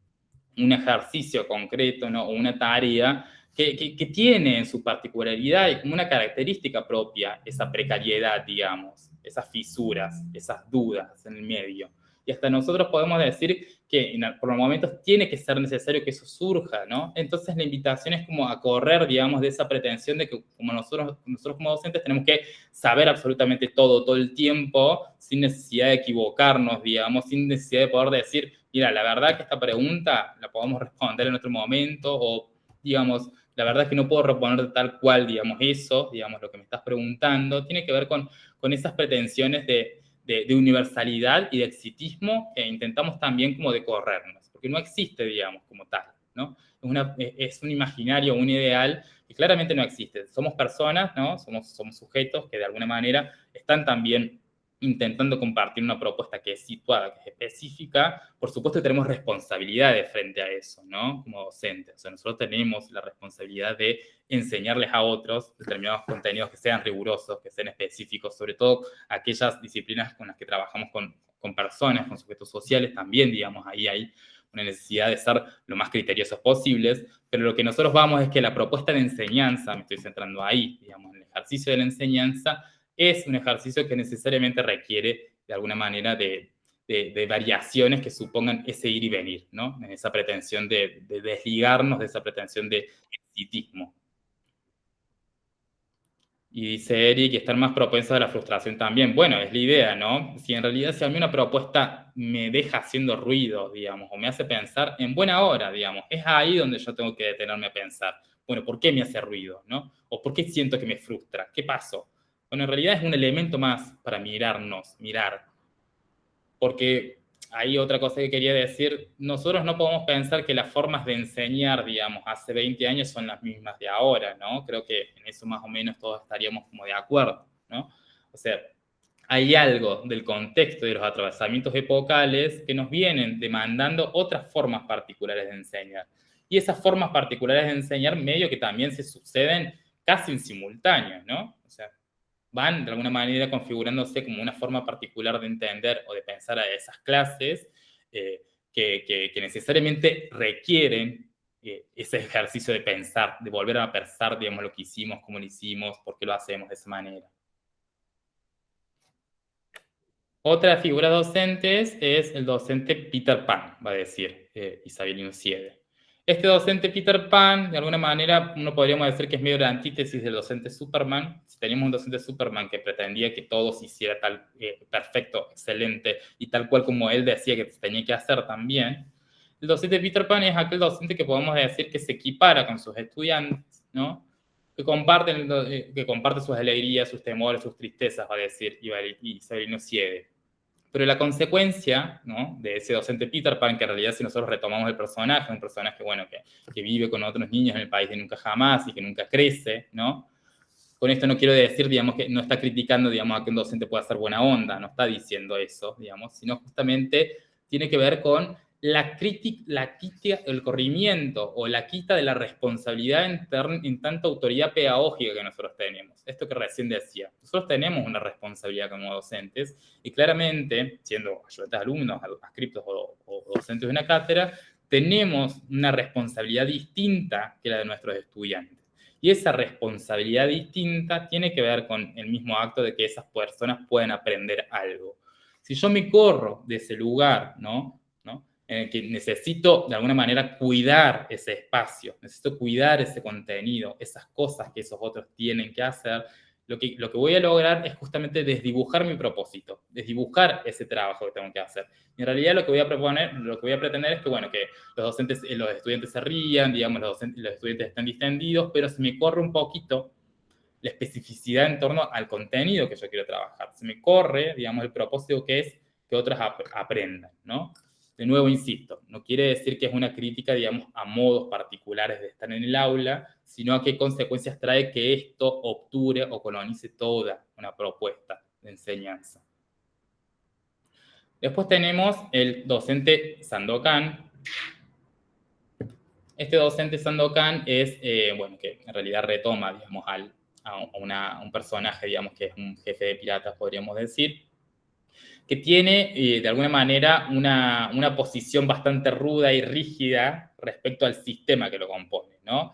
un ejercicio concreto, ¿no?, o una tarea que tiene en su particularidad y como una característica propia esa precariedad, digamos, esas fisuras, esas dudas en el medio. Y hasta nosotros podemos decir que por los momentos tiene que ser necesario que eso surja, ¿no? Entonces la invitación es como a correr, digamos, de esa pretensión de que como nosotros como docentes tenemos que saber absolutamente todo el tiempo, sin necesidad de equivocarnos, digamos, sin necesidad de poder decir, mira, la verdad que esta pregunta la podemos responder en otro momento, o, digamos, la verdad es que no puedo responder tal cual, digamos, eso, digamos, lo que me estás preguntando, tiene que ver con esas pretensiones de universalidad y de exitismo que intentamos también como de corrernos, porque no existe, digamos, como tal, ¿no? Es un imaginario, un ideal que claramente no existe. Somos personas, ¿no? Somos sujetos que de alguna manera están también intentando compartir una propuesta que es situada, que es específica. Por supuesto tenemos responsabilidades frente a eso, ¿no?, como docentes. O sea, nosotros tenemos la responsabilidad de enseñarles a otros determinados contenidos que sean rigurosos, que sean específicos, sobre todo aquellas disciplinas con las que trabajamos con personas, con sujetos sociales, también, digamos, ahí hay una necesidad de ser lo más criteriosos posibles, pero lo que nosotros vamos es que la propuesta de enseñanza, me estoy centrando ahí, digamos, en el ejercicio de la enseñanza, es un ejercicio que necesariamente requiere, de alguna manera, de variaciones que supongan ese ir y venir, ¿no? En esa pretensión de desligarnos de esa pretensión de exitismo. Y dice Eric, estar más propenso a la frustración también. Bueno, es la idea, ¿no? Si en realidad, si a mí una propuesta me deja haciendo ruido, digamos, o me hace pensar en buena hora, digamos, es ahí donde yo tengo que detenerme a pensar. Bueno, ¿por qué me hace ruido, no? ¿O por qué siento que me frustra? ¿Qué pasó? Bueno, en realidad es un elemento más para mirar. Porque hay otra cosa que quería decir, nosotros no podemos pensar que las formas de enseñar, digamos, hace 20 años son las mismas de ahora, ¿no? Creo que en eso más o menos todos estaríamos como de acuerdo, ¿no? O sea, hay algo del contexto de los atravesamientos epocales que nos vienen demandando otras formas particulares de enseñar. Y esas formas particulares de enseñar medio que también se suceden casi en simultáneo, ¿no? O sea, van de alguna manera configurándose como una forma particular de entender o de pensar a esas clases que necesariamente requieren ese ejercicio de pensar, de volver a pensar, digamos, lo que hicimos, cómo lo hicimos, por qué lo hacemos de esa manera. Otra figura docentes es el docente Peter Pan, va a decir Isabel Inusiede. Este docente Peter Pan, de alguna manera, uno podríamos decir que es medio la antítesis del docente Superman. Si teníamos un docente Superman que pretendía que todo se hiciera tal, perfecto, excelente, y tal cual como él decía que tenía que hacer también, el docente Peter Pan es aquel docente que podemos decir que se equipara con sus estudiantes, ¿no? Que comparte sus alegrías, sus temores, sus tristezas, va a decir Isabel Inusiede. Pero la consecuencia, ¿no?, de ese docente Peter Pan, que en realidad si nosotros retomamos el personaje, un personaje, bueno, que vive con otros niños en el país de nunca jamás y que nunca crece, ¿no? Con esto no quiero decir, digamos, que no está criticando, digamos, a que un docente pueda ser buena onda, no está diciendo eso, digamos, sino justamente tiene que ver con la quita, el corrimiento o la quita de la responsabilidad en tanta autoridad pedagógica que nosotros tenemos. Esto que recién decía, nosotros tenemos una responsabilidad como docentes y claramente, siendo ayudantes de alumnos, adscriptos o docentes de una cátedra, tenemos una responsabilidad distinta que la de nuestros estudiantes. Y esa responsabilidad distinta tiene que ver con el mismo acto de que esas personas puedan aprender algo. Si yo me corro de ese lugar, ¿no?, en el que necesito de alguna manera cuidar ese espacio, necesito cuidar ese contenido, esas cosas que esos otros tienen que hacer, lo que voy a lograr es justamente desdibujar mi propósito, desdibujar ese trabajo que tengo que hacer. Y en realidad lo que voy a pretender es que, bueno, que los estudiantes se rían, digamos, los estudiantes estén distendidos, pero se me corre un poquito la especificidad en torno al contenido que yo quiero trabajar. Se me corre, digamos, el propósito que es que otros aprendan, ¿no? De nuevo, insisto, no quiere decir que es una crítica, digamos, a modos particulares de estar en el aula, sino a qué consecuencias trae que esto obture o colonice toda una propuesta de enseñanza. Después tenemos el docente Sandokan. Este docente Sandokan es, bueno, que en realidad retoma, digamos, a un personaje, digamos, que es un jefe de piratas, podríamos decir, que tiene, de alguna manera, una posición bastante ruda y rígida respecto al sistema que lo compone, ¿no?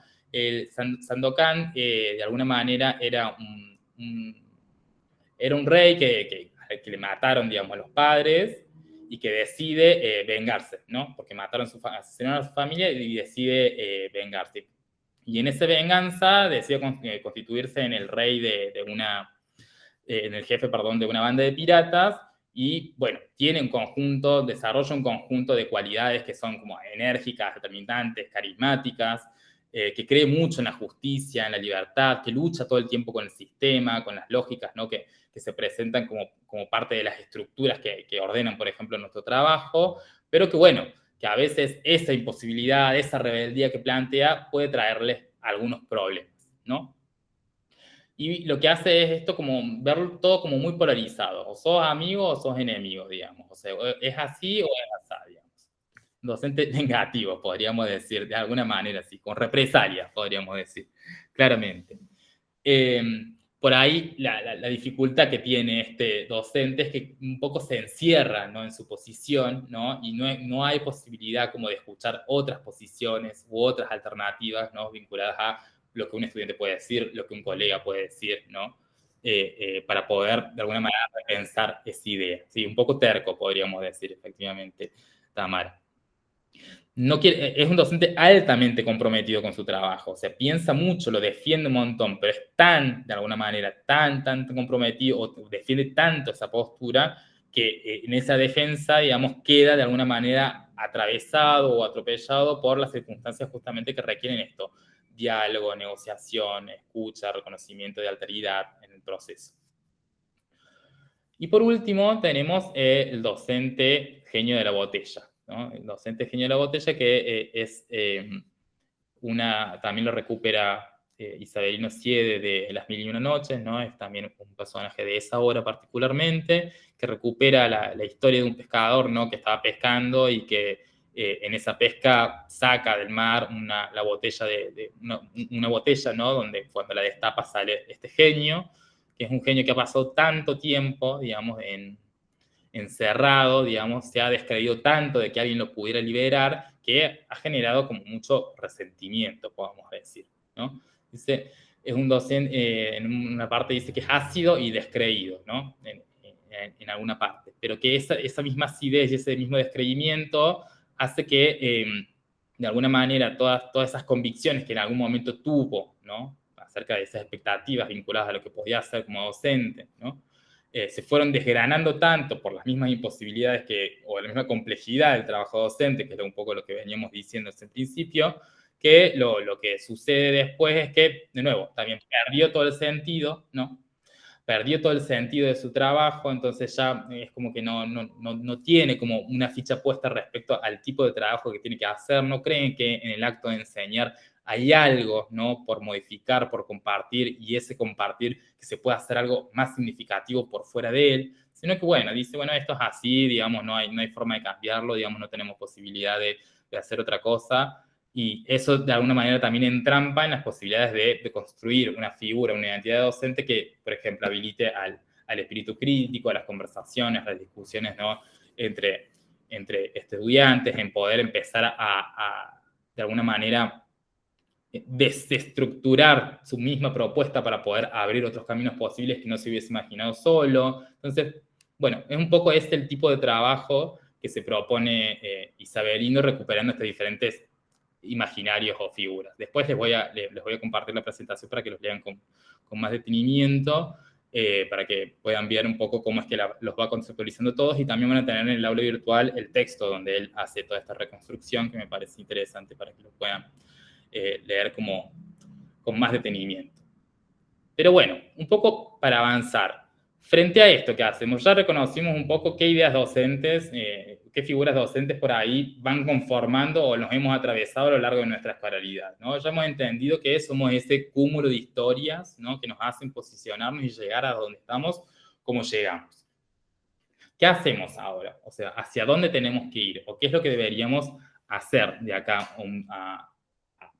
Sandokan, de alguna manera, era un rey que le mataron, digamos, a los padres y que decide vengarse, ¿no? Porque asesinaron a su familia y decide vengarse. Y en esa venganza decide constituirse en el rey en el jefe, perdón, de una banda de piratas. Y, bueno, desarrolla un conjunto de cualidades que son como enérgicas, determinantes, carismáticas, que cree mucho en la justicia, en la libertad, que lucha todo el tiempo con el sistema, con las lógicas, ¿no?, que se presentan como parte de las estructuras que ordenan, por ejemplo, nuestro trabajo, pero que, bueno, que a veces esa imposibilidad, esa rebeldía que plantea puede traerles algunos problemas, ¿no? Y lo que hace es esto como ver todo como muy polarizado. O sos amigo o sos enemigo, digamos. O sea, es así o es así, digamos. Docente negativo, podríamos decir, de alguna manera, así, con represalias, podríamos decir, claramente. Por ahí la dificultad que tiene este docente es que un poco se encierra, ¿no?, en su posición, ¿no? Y no hay posibilidad como de escuchar otras posiciones u otras alternativas, ¿no?, vinculadas a lo que un estudiante puede decir, lo que un colega puede decir, ¿no? Para poder, de alguna manera, repensar esa idea. Sí, un poco terco, podríamos decir, efectivamente, Tamara. es un docente altamente comprometido con su trabajo, o sea, piensa mucho, lo defiende un montón, pero es tan, de alguna manera, tan comprometido, o defiende tanto esa postura, que en esa defensa, digamos, queda de alguna manera atravesado o atropellado por las circunstancias justamente que requieren esto: diálogo, negociación, escucha, reconocimiento de alteridad en el proceso. Y por último tenemos el docente genio de la botella, ¿no? El docente genio de la botella, que también lo recupera Isabelino Siede de Las Mil y Una Noches, ¿no? Es también un personaje de esa obra particularmente, que recupera la historia de un pescador, ¿no? Que estaba pescando y que en esa pesca saca del mar una botella, una botella, ¿no? Donde cuando la destapa sale este genio, que es un genio que ha pasado tanto tiempo, digamos, encerrado, digamos, se ha descreído tanto de que alguien lo pudiera liberar, que ha generado como mucho resentimiento, podemos decir, ¿no? Dice, es un docente, en una parte dice que es ácido y descreído, ¿no? En alguna parte, pero que esa misma acidez y ese mismo descreimiento hace que, de alguna manera, todas esas convicciones que en algún momento tuvo, ¿no? Acerca de esas expectativas vinculadas a lo que podía hacer como docente, ¿no? Se fueron desgranando tanto por las mismas imposibilidades o la misma complejidad del trabajo docente, que es un poco lo que veníamos diciendo desde el principio, que lo que sucede después es que, de nuevo, también perdió todo el sentido, ¿no? Perdió todo el sentido de su trabajo, entonces ya es como que no tiene como una ficha puesta respecto al tipo de trabajo que tiene que hacer, no creen que en el acto de enseñar hay algo, ¿no? Por modificar, por compartir, y ese compartir que se pueda hacer algo más significativo por fuera de él, sino que, bueno, dice, bueno, esto es así, digamos, no hay forma de cambiarlo, digamos, no tenemos posibilidad de hacer otra cosa, y eso de alguna manera también entrampa en las posibilidades de construir una figura, una identidad docente que, por ejemplo, habilite al espíritu crítico, a las conversaciones, a las discusiones, ¿no? entre estudiantes, en poder empezar de alguna manera, desestructurar su misma propuesta para poder abrir otros caminos posibles que no se hubiese imaginado solo. Entonces, bueno, es un poco el tipo de trabajo que se propone Isabelino, recuperando estos diferentes imaginarios o figuras. Después les voy a compartir la presentación para que los lean con más detenimiento, para que puedan ver un poco cómo es que los va conceptualizando todos, y también van a tener en el aula virtual el texto donde él hace toda esta reconstrucción, que me parece interesante para que lo puedan leer con más detenimiento. Pero bueno, un poco para avanzar. Frente a esto que hacemos, ya reconocimos un poco qué ideas docentes, qué figuras docentes por ahí van conformando o nos hemos atravesado a lo largo de nuestra escolaridad, ¿no? Ya hemos entendido que somos ese cúmulo de historias, ¿no? Que nos hacen posicionarnos y llegar a donde estamos, como llegamos. ¿Qué hacemos ahora? O sea, ¿hacia dónde tenemos que ir? ¿O qué es lo que deberíamos hacer de acá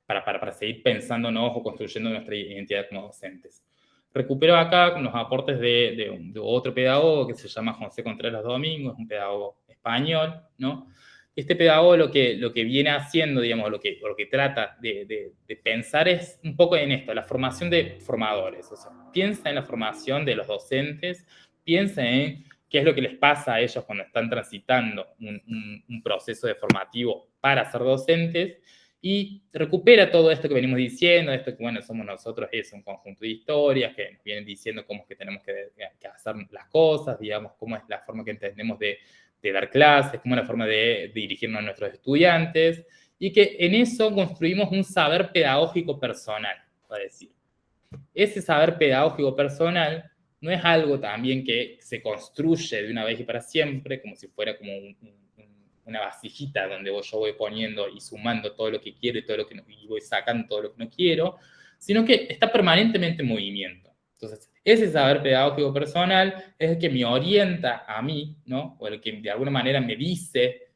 para seguir pensándonos o construyendo nuestra identidad como docentes? Recupero acá los aportes de otro pedagogo que se llama José Contreras Domingo, es un pedagogo español, ¿no? Este pedagogo lo que viene haciendo, digamos, lo que trata de pensar es un poco en esto, la formación de formadores. O sea, piensa en la formación de los docentes, piensa en qué es lo que les pasa a ellos cuando están transitando un proceso de formativo para ser docentes, y recupera todo esto que venimos diciendo, esto que, bueno, somos nosotros, es un conjunto de historias que nos vienen diciendo cómo es que tenemos que hacer las cosas, digamos, cómo es la forma que entendemos de dar clases, cómo es la forma de dirigirnos a nuestros estudiantes, y que en eso construimos un saber pedagógico personal, va a decir. Ese saber pedagógico personal no es algo también que se construye de una vez y para siempre, como si fuera como una vasijita donde yo voy poniendo y sumando todo lo que quiero y todo lo que no, y voy sacando todo lo que no quiero, sino que está permanentemente en movimiento. Entonces, ese saber pedagógico personal es el que me orienta a mí, ¿no? O el que de alguna manera me dice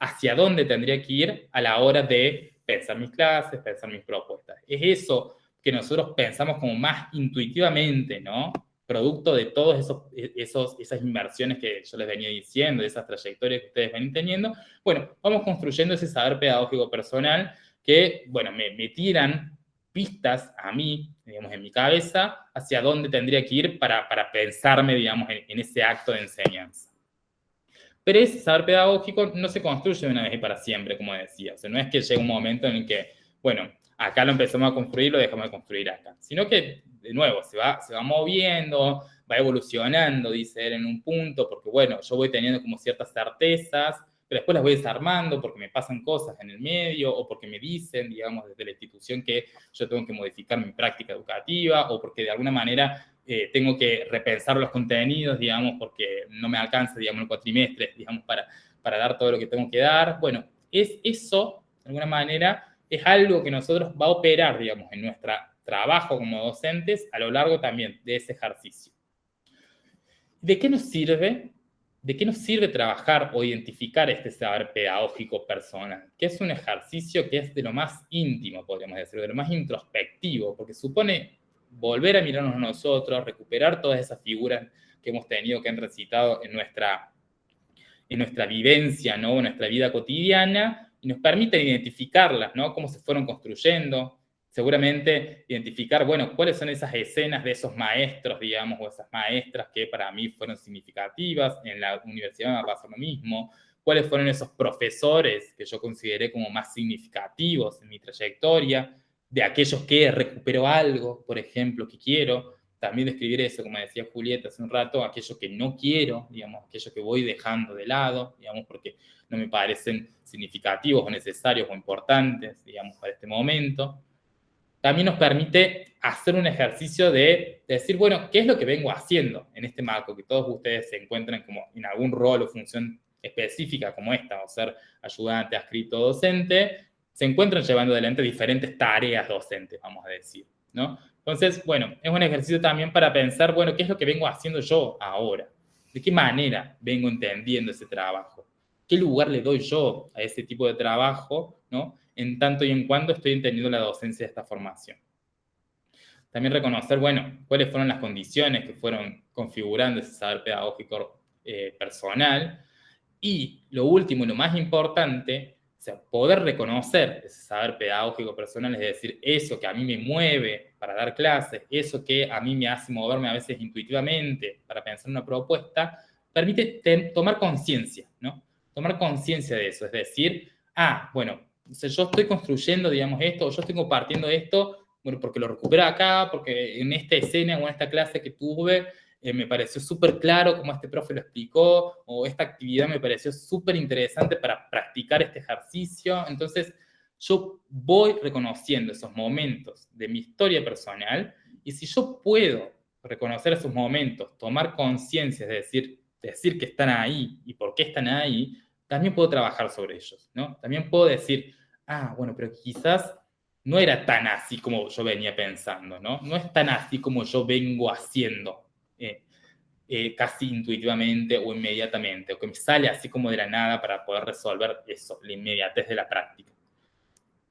hacia dónde tendría que ir a la hora de pensar mis clases, pensar mis propuestas. Es eso que nosotros pensamos como más intuitivamente, ¿no? Producto de todas esas inversiones que yo les venía diciendo, de esas trayectorias que ustedes ven teniendo. Bueno, vamos construyendo ese saber pedagógico personal que, bueno, me tiran pistas a mí, digamos, en mi cabeza, hacia dónde tendría que ir para pensarme, digamos, en ese acto de enseñanza. Pero ese saber pedagógico no se construye de una vez y para siempre, como decía. O sea, no es que llegue un momento en el que, bueno, acá lo empezamos a construir, lo dejamos de construir acá. Sino que, de nuevo, se va moviendo, va evolucionando, dice él, en un punto, porque, bueno, yo voy teniendo como ciertas certezas, pero después las voy desarmando porque me pasan cosas en el medio, o porque me dicen, digamos, desde la institución que yo tengo que modificar mi práctica educativa, o porque de alguna manera tengo que repensar los contenidos, digamos, porque no me alcanza, digamos, el cuatrimestre, digamos, para dar todo lo que tengo que dar. Bueno, eso, de alguna manera, es algo que nosotros va a operar, digamos, en nuestro trabajo como docentes a lo largo también de ese ejercicio. ¿De qué nos sirve? ¿De qué nos sirve trabajar o identificar este saber pedagógico personal? Que es un ejercicio que es de lo más íntimo, podríamos decir, de lo más introspectivo, porque supone volver a mirarnos a nosotros, recuperar todas esas figuras que hemos tenido, que han recitado en nuestra vivencia, ¿no? En nuestra vida cotidiana, y nos permite identificarlas, ¿no? Cómo se fueron construyendo. Seguramente identificar, bueno, cuáles son esas escenas de esos maestros, digamos, o esas maestras que para mí fueron significativas. En la universidad me va a pasar lo mismo. Cuáles fueron esos profesores que yo consideré como más significativos en mi trayectoria, de aquellos que recupero algo, por ejemplo, que quiero. También describir eso, como decía Julieta hace un rato, aquello que no quiero, digamos, aquello que voy dejando de lado, digamos, porque no me parecen significativos o necesarios o importantes, digamos, para este momento. También nos permite hacer un ejercicio de decir, bueno, ¿qué es lo que vengo haciendo en este marco? Que todos ustedes se encuentran como en algún rol o función específica como esta, o ser ayudante, adscrito, docente, se encuentran llevando adelante diferentes tareas docentes, vamos a decir, ¿no? Entonces, bueno, es un ejercicio también para pensar, bueno, ¿qué es lo que vengo haciendo yo ahora? ¿De qué manera vengo entendiendo ese trabajo? ¿Qué lugar le doy yo a ese tipo de trabajo, ¿no? En tanto y en cuanto estoy entendiendo la docencia de esta formación. También reconocer, bueno, cuáles fueron las condiciones que fueron configurando ese saber pedagógico personal. Y lo último y lo más importante, o sea, poder reconocer ese saber pedagógico personal, es decir, eso que a mí me mueve para dar clases, eso que a mí me hace moverme a veces intuitivamente para pensar una propuesta, permite tomar conciencia, ¿no? Tomar conciencia de eso, es decir, bueno, o sea, yo estoy construyendo, digamos, esto, o yo estoy compartiendo esto, bueno, porque lo recupero acá, porque en esta escena o en esta clase que tuve, me pareció súper claro cómo este profe lo explicó, o esta actividad me pareció súper interesante para practicar este ejercicio. Entonces, yo voy reconociendo esos momentos de mi historia personal, y si yo puedo reconocer esos momentos, tomar conciencia, es decir que están ahí y por qué están ahí, también puedo trabajar sobre ellos, ¿no? También puedo decir, bueno, pero quizás no era tan así como yo venía pensando, ¿no? No es tan así como yo vengo haciendo, casi intuitivamente o inmediatamente, o que me sale así como de la nada para poder resolver eso, la inmediatez de la práctica.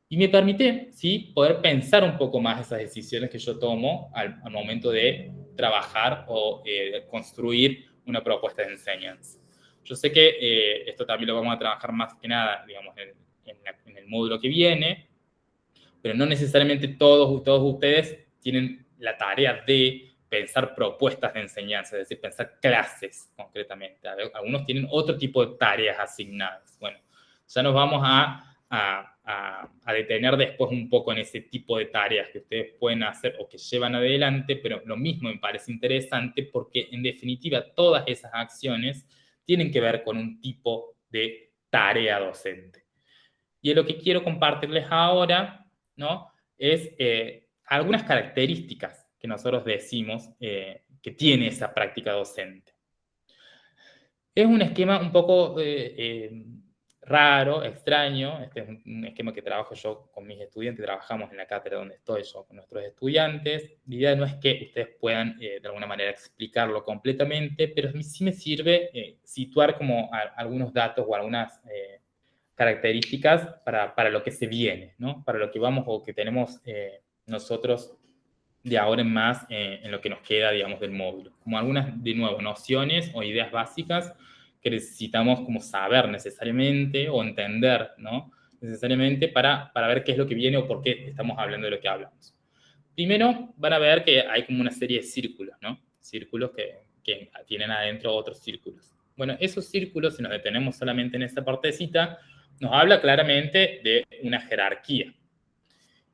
Y me permite, ¿sí?, poder pensar un poco más esas decisiones que yo tomo al momento de trabajar o construir una propuesta de enseñanza. Yo sé que esto también lo vamos a trabajar más que nada, digamos, en el módulo que viene, pero no necesariamente todos ustedes tienen la tarea de pensar propuestas de enseñanza, es decir, pensar clases concretamente. Algunos tienen otro tipo de tareas asignadas. Bueno, ya nos vamos a detener después un poco en ese tipo de tareas que ustedes pueden hacer o que llevan adelante, pero lo mismo me parece interesante porque, en definitiva, todas esas acciones tienen que ver con un tipo de tarea docente. Y lo que quiero compartirles ahora, ¿no?, es algunas características que nosotros decimos que tiene esa práctica docente. Es un esquema un poco raro, extraño. Este es un esquema que trabajo yo con mis estudiantes, trabajamos en la cátedra donde estoy yo con nuestros estudiantes. La idea no es que ustedes puedan de alguna manera explicarlo completamente, pero sí me sirve situar como algunos datos o algunas características para lo que se viene, ¿no? Para lo que vamos o que tenemos nosotros de ahora en más en lo que nos queda, digamos, del módulo. Como algunas, de nuevo, nociones o ideas básicas que necesitamos como saber necesariamente o entender, ¿no?, necesariamente para ver qué es lo que viene o por qué estamos hablando de lo que hablamos. Primero van a ver que hay como una serie de círculos, ¿no? Círculos que tienen adentro otros círculos. Bueno, esos círculos, si nos detenemos solamente en esa partecita, nos habla claramente de una jerarquía.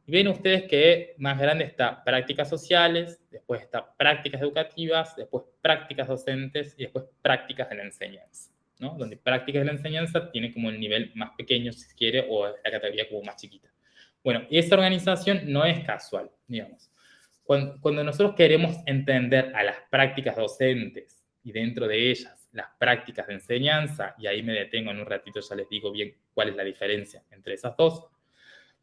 Y ven ustedes que más grande está prácticas sociales, después está prácticas educativas, después prácticas docentes y después prácticas de la enseñanza, ¿no? Donde prácticas de la enseñanza tiene como el nivel más pequeño, si se quiere, o la categoría como más chiquita. Bueno, esa organización no es casual, digamos. Cuando nosotros queremos entender a las prácticas docentes y dentro de ellas las prácticas de enseñanza, y ahí me detengo en un ratito, ya les digo bien cuál es la diferencia entre esas dos,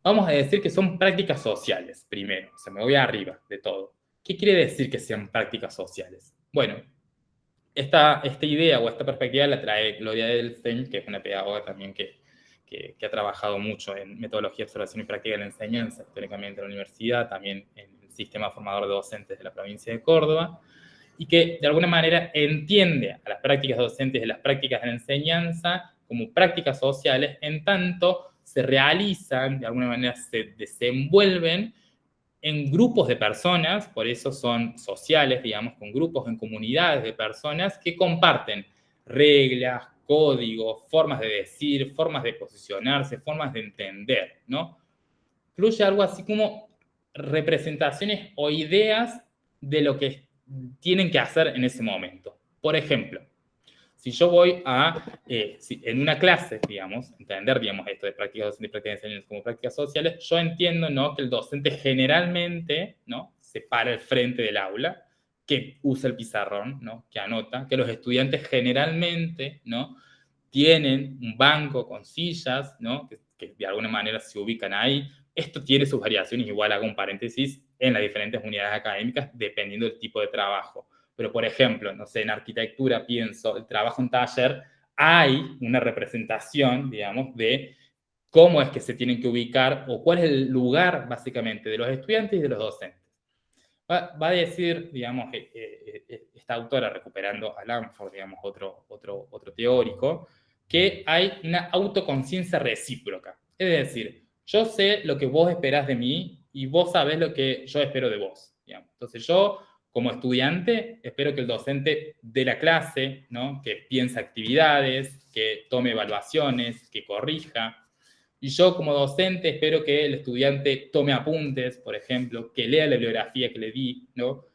vamos a decir que son prácticas sociales, primero. O sea, me voy arriba de todo. ¿Qué quiere decir que sean prácticas sociales? Bueno, esta idea o esta perspectiva la trae Gloria Edelstein, que es una pedagoga también que ha trabajado mucho en metodología de observación y práctica de la enseñanza, históricamente en la universidad, también en el sistema formador de docentes de la provincia de Córdoba, y que de alguna manera entiende a las prácticas docentes y las prácticas de la enseñanza como prácticas sociales, en tanto se realizan, de alguna manera se desenvuelven en grupos de personas, por eso son sociales, digamos, con grupos, en comunidades de personas que comparten reglas, códigos, formas de decir, formas de posicionarse, formas de entender, ¿no? Incluye algo así como representaciones o ideas de lo que tienen que hacer en ese momento. Por ejemplo, si yo voy en una clase, digamos, entender, digamos, esto de prácticas docentes y prácticas de enseñanza como prácticas sociales, yo entiendo, ¿no?, que el docente generalmente, ¿no?, se para al frente del aula, que usa el pizarrón, ¿no?, que anota, que los estudiantes generalmente, ¿no?, tienen un banco con sillas, ¿no?, que de alguna manera se ubican ahí. Esto tiene sus variaciones, igual hago un paréntesis, en las diferentes unidades académicas, dependiendo del tipo de trabajo. Pero, por ejemplo, no sé, en arquitectura pienso, el trabajo en taller, hay una representación, digamos, de cómo es que se tienen que ubicar o cuál es el lugar, básicamente, de los estudiantes y de los docentes. Va a decir, digamos, esta autora, recuperando a Lanford, digamos, otro teórico, que hay una autoconciencia recíproca. Es decir, yo sé lo que vos esperás de mí y vos sabés lo que yo espero de vos, digamos. Entonces yo, como estudiante, espero que el docente dé la clase, ¿no?, que piense actividades, que tome evaluaciones, que corrija. Y yo, como docente, espero que el estudiante tome apuntes, por ejemplo, que lea la bibliografía que le di, ¿no?,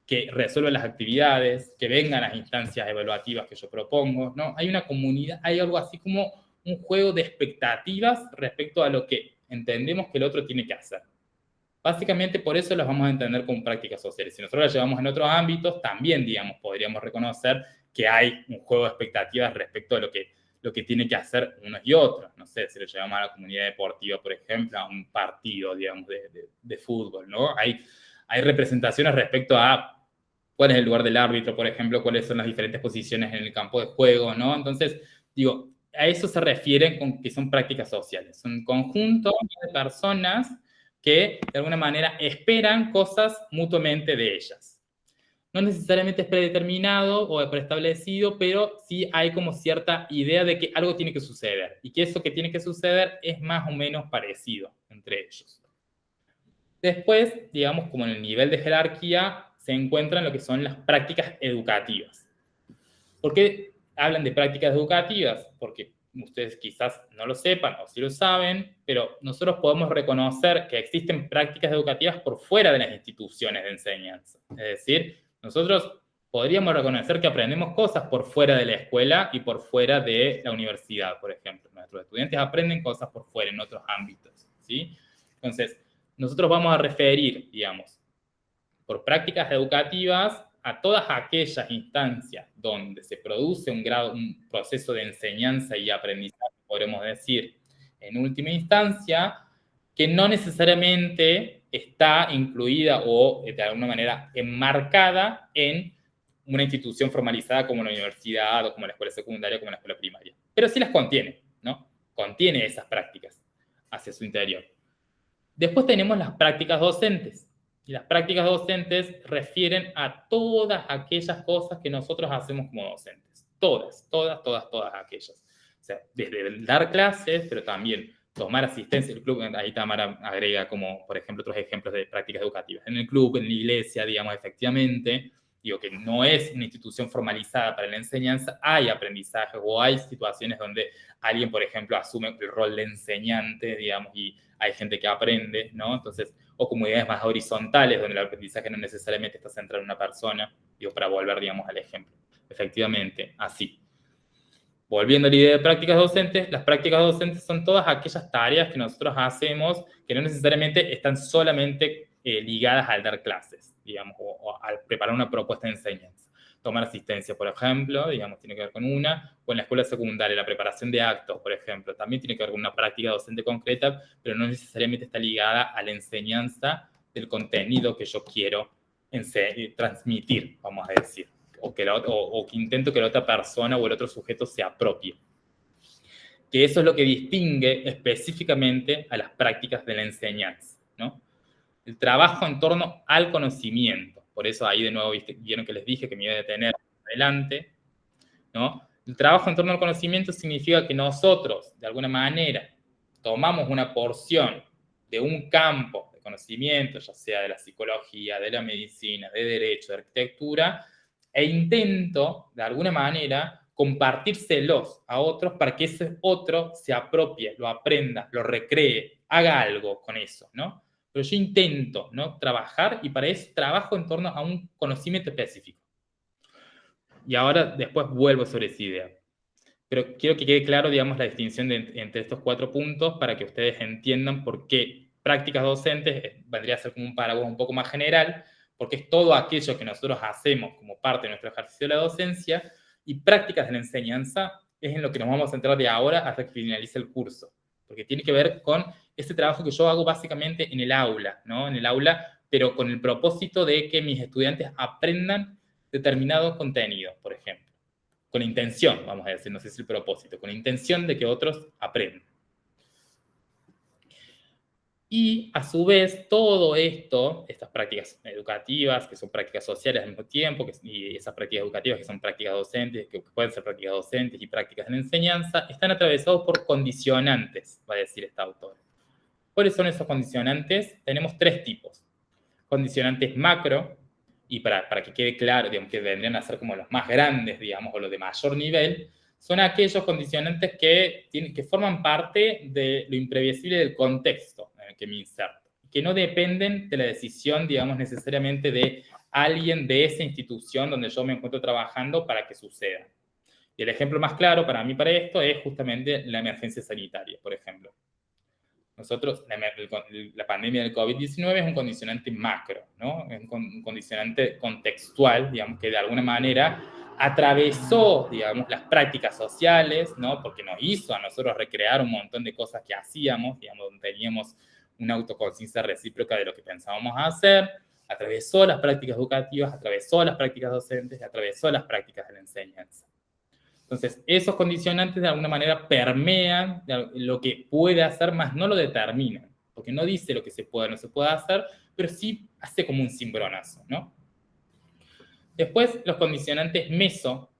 que resuelva las actividades, que vengan las instancias evaluativas que yo propongo, ¿no? Hay una comunidad, hay algo así como un juego de expectativas respecto a lo que entendemos que el otro tiene que hacer. Básicamente por eso las vamos a entender como prácticas sociales. Si nosotros las llevamos en otros ámbitos, también, digamos, podríamos reconocer que hay un juego de expectativas respecto a lo que tiene que hacer unos y otros. No sé, si lo llevamos a la comunidad deportiva, por ejemplo, a un partido, digamos, de fútbol, ¿no? Hay representaciones respecto a cuál es el lugar del árbitro, por ejemplo, cuáles son las diferentes posiciones en el campo de juego, ¿no? Entonces, digo, a eso se refieren con que son prácticas sociales. Son un conjunto de personas que, de alguna manera, esperan cosas mutuamente de ellas. No necesariamente es predeterminado o preestablecido, pero sí hay como cierta idea de que algo tiene que suceder, y que eso que tiene que suceder es más o menos parecido entre ellos. Después, digamos, como en el nivel de jerarquía, se encuentran lo que son las prácticas educativas. ¿Por qué hablan de prácticas educativas? Porque ustedes quizás no lo sepan o sí lo saben, pero nosotros podemos reconocer que existen prácticas educativas por fuera de las instituciones de enseñanza. Es decir, nosotros podríamos reconocer que aprendemos cosas por fuera de la escuela y por fuera de la universidad, por ejemplo. Nuestros estudiantes aprenden cosas por fuera en otros ámbitos, ¿sí? Entonces, nosotros vamos a referir, digamos, por prácticas educativas a todas aquellas instancias donde se produce un proceso de enseñanza y aprendizaje, podremos decir, en última instancia, que no necesariamente está incluida o, de alguna manera, enmarcada en una institución formalizada como la universidad o como la escuela secundaria o como la escuela primaria. Pero sí las contiene, ¿no? Contiene esas prácticas hacia su interior. Después tenemos las prácticas docentes. Y las prácticas docentes refieren a todas aquellas cosas que nosotros hacemos como docentes. Todas aquellas. O sea, desde dar clases, pero también tomar asistencia al club. Ahí Tamara agrega como, por ejemplo, otros ejemplos de prácticas educativas. En el club, en la iglesia, digamos, efectivamente, digo que no es una institución formalizada para la enseñanza, hay aprendizaje o hay situaciones donde alguien, por ejemplo, asume el rol de enseñante, digamos, y hay gente que aprende, ¿no? Entonces, o comunidades más horizontales, donde el aprendizaje no necesariamente está centrado en una persona, digo, para volver, digamos, al ejemplo. Efectivamente, así. Volviendo a la idea de prácticas docentes, las prácticas docentes son todas aquellas tareas que nosotros hacemos que no necesariamente están solamente ligadas al dar clases, digamos, o al preparar una propuesta de enseñanza. Tomar asistencia, por ejemplo, digamos, tiene que ver con una, o en la escuela secundaria, la preparación de actos, por ejemplo, también tiene que ver con una práctica docente concreta, pero no necesariamente está ligada a la enseñanza del contenido que yo quiero transmitir, vamos a decir, o que intento que la otra persona o el otro sujeto se apropie. Que eso es lo que distingue específicamente a las prácticas de la enseñanza, ¿no? El trabajo en torno al conocimiento. Por eso ahí de nuevo vieron que les dije que me iba a detener adelante, ¿no? El trabajo en torno al conocimiento significa que nosotros, de alguna manera, tomamos una porción de un campo de conocimiento, ya sea de la psicología, de la medicina, de derecho, de arquitectura, e intento, de alguna manera, compartírselos a otros para que ese otro se apropie, lo aprenda, lo recree, haga algo con eso, ¿no? Pero yo intento, ¿no?, trabajar, y para eso trabajo en torno a un conocimiento específico. Y ahora después vuelvo sobre esa idea. Pero quiero que quede claro, digamos, la distinción entre estos 4 puntos para que ustedes entiendan por qué prácticas docentes vendría a ser como un paraguas un poco más general, porque es todo aquello que nosotros hacemos como parte de nuestro ejercicio de la docencia, y prácticas de la enseñanza es en lo que nos vamos a centrar de ahora hasta que finalice el curso, porque tiene que ver con este trabajo que yo hago básicamente en el aula, ¿no? En el aula, pero con el propósito de que mis estudiantes aprendan determinados contenidos, por ejemplo. Con intención, vamos a decir, no sé si el propósito, con intención de que otros aprendan. Y a su vez, todo esto, estas prácticas educativas, que son prácticas sociales al mismo tiempo, y esas prácticas educativas que son prácticas docentes, que pueden ser prácticas docentes y prácticas de enseñanza, están atravesados por condicionantes, va a decir esta autora. ¿Cuáles son esos condicionantes? Tenemos 3 tipos. Condicionantes macro, y para que quede claro, digamos, que vendrían a ser como los más grandes, digamos, o los de mayor nivel, son aquellos condicionantes que forman parte de lo imprevisible del contexto en el que me inserto, que no dependen de la decisión, digamos, necesariamente de alguien de esa institución donde yo me encuentro trabajando para que suceda. Y el ejemplo más claro para mí para esto es justamente la emergencia sanitaria, por ejemplo. Nosotros, la pandemia del COVID-19 es un condicionante macro, ¿no? Es un condicionante contextual, digamos, que de alguna manera atravesó, digamos, las prácticas sociales, ¿no? Porque nos hizo a nosotros recrear un montón de cosas que hacíamos, digamos, donde teníamos una autoconciencia recíproca de lo que pensábamos hacer, atravesó las prácticas educativas, atravesó las prácticas docentes, atravesó las prácticas de la enseñanza. Entonces, esos condicionantes de alguna manera permean lo que puede hacer, más no lo determinan, porque no dice lo que se puede o no se puede hacer, pero sí hace como un cimbronazo, ¿no? Después, los condicionantes meso.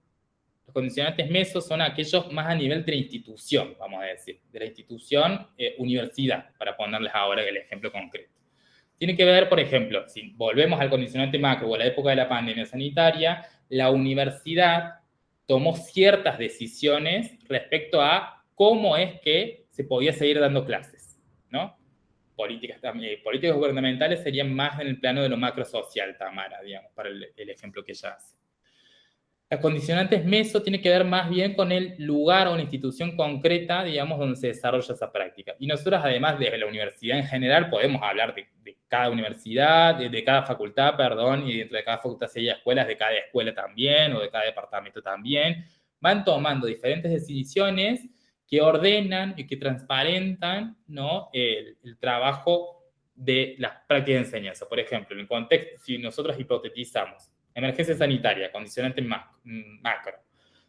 Los condicionantes meso son aquellos más a nivel de la institución, vamos a decir, de la institución universidad, para ponerles ahora el ejemplo concreto. Tiene que ver, por ejemplo, si volvemos al condicionante macro o a la época de la pandemia sanitaria, la universidad tomó ciertas decisiones respecto a cómo es que se podía seguir dando clases, ¿no? Políticas gubernamentales serían más en el plano de lo macro social, Tamara, digamos, para el ejemplo que ella hace. Las condicionantes meso tiene que ver más bien con el lugar o una institución concreta, digamos, donde se desarrolla esa práctica. Y nosotros, además de la universidad en general, podemos hablar de cada universidad, de cada facultad, perdón, y dentro de cada facultad si hay escuelas, de cada escuela también, o de cada departamento también. Van tomando diferentes decisiones que ordenan y que transparentan, ¿no?, el trabajo de las prácticas de enseñanza. Por ejemplo, en el contexto, si nosotros hipotetizamos emergencia sanitaria, condicionante macro.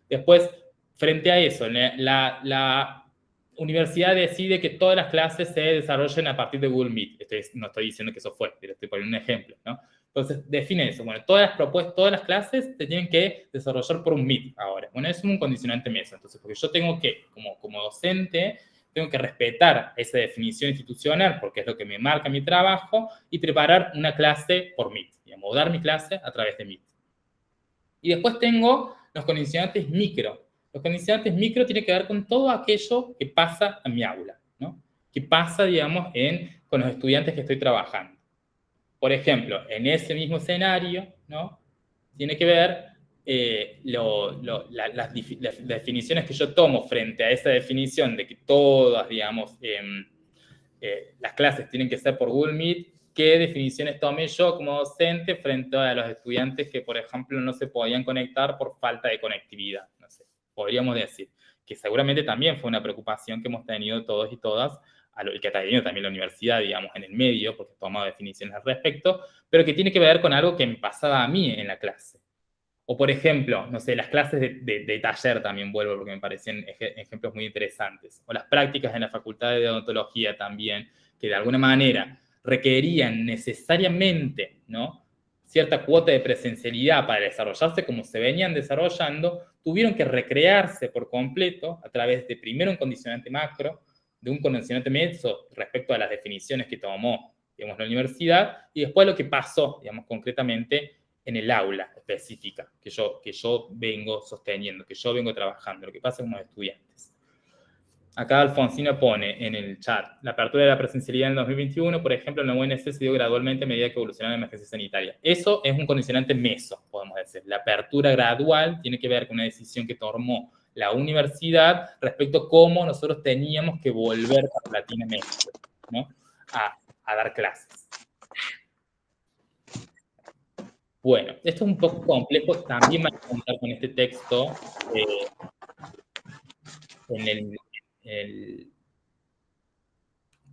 Después, frente a eso, la universidad decide que todas las clases se desarrollen a partir de Google Meet. No estoy diciendo que eso fue, pero estoy poniendo un ejemplo, ¿no? Entonces, define eso. Bueno, todas las clases se tienen que desarrollar por un Meet ahora. Bueno, eso es un condicionante meso. Entonces, porque yo tengo que, como docente, tengo que respetar esa definición institucional, porque es lo que me marca mi trabajo, y preparar una clase por Meet, digamos, o dar mi clase a través de Meet. Y después tengo los condicionantes micro. Los condicionantes micro tienen que ver con todo aquello que pasa en mi aula, ¿no? Que pasa, digamos, con los estudiantes que estoy trabajando. Por ejemplo, en ese mismo escenario, ¿no? Tiene que ver las definiciones que yo tomo frente a esa definición de que todas, digamos, las clases tienen que ser por Google Meet, qué definiciones tomé yo como docente frente a los estudiantes que, por ejemplo, no se podían conectar por falta de conectividad. No sé, podríamos decir que seguramente también fue una preocupación que hemos tenido todos y todas, y que ha tenido también la universidad, digamos, en el medio, porque he tomado definiciones al respecto, pero que tiene que ver con algo que me pasaba a mí en la clase. O, por ejemplo, no sé, las clases de taller también vuelvo porque me parecen ejemplos muy interesantes. O las prácticas en la Facultad de Odontología también, que de alguna manera requerían necesariamente, ¿no?, cierta cuota de presencialidad para desarrollarse como se venían desarrollando, tuvieron que recrearse por completo a través de primero un condicionante macro, de un condicionante meso respecto a las definiciones que tomó, digamos, la universidad, y después lo que pasó, digamos, concretamente en el aula específica que yo vengo sosteniendo, que yo vengo trabajando, lo que pasa con los estudiantes. Acá Alfonsina pone en el chat, la apertura de la presencialidad en 2021, por ejemplo, en la UNC se dio gradualmente a medida que evolucionaba la emergencia sanitaria. Eso es un condicionante meso, podemos decir. La apertura gradual tiene que ver con una decisión que tomó la universidad respecto a cómo nosotros teníamos que volver paulatinamente, ¿no?, a dar clases. Bueno, esto es un poco complejo, también van a contar con este texto en el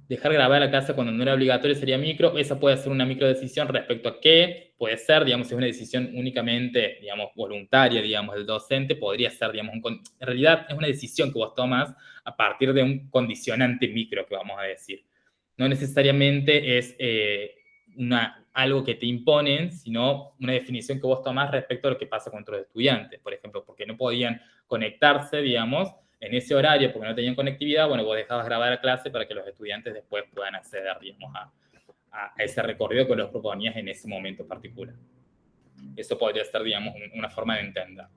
dejar grabar la clase cuando no era obligatorio sería micro. Esa puede ser una micro decisión respecto a qué puede ser, digamos, si es una decisión únicamente, digamos, voluntaria, digamos, del docente, podría ser, digamos, en realidad es una decisión que vos tomas a partir de un condicionante micro, que vamos a decir. No necesariamente es algo que te imponen, sino una definición que vos tomás respecto a lo que pasa con otros estudiantes. Por ejemplo, porque no podían conectarse, digamos, en ese horario, porque no tenían conectividad, bueno, vos dejabas grabar la clase para que los estudiantes después puedan acceder, digamos, a ese recorrido que los proponías en ese momento particular. Eso podría ser, digamos, una forma de entenderlo.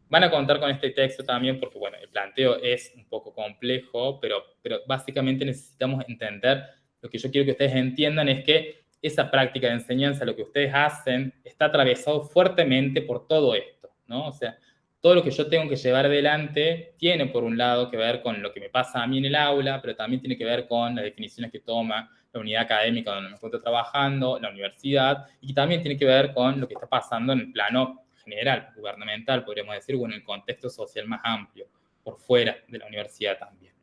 Van a contar con este texto también porque, bueno, el planteo es un poco complejo, pero básicamente necesitamos entender, lo que yo quiero que ustedes entiendan es que esa práctica de enseñanza, lo que ustedes hacen, está atravesado fuertemente por todo esto, ¿no? O sea, todo lo que yo tengo que llevar adelante tiene, por un lado, que ver con lo que me pasa a mí en el aula, pero también tiene que ver con las definiciones que toma la unidad académica donde me encuentro trabajando, la universidad, y también tiene que ver con lo que está pasando en el plano general, gubernamental, podríamos decir, o en el contexto social más amplio, por fuera de la universidad también.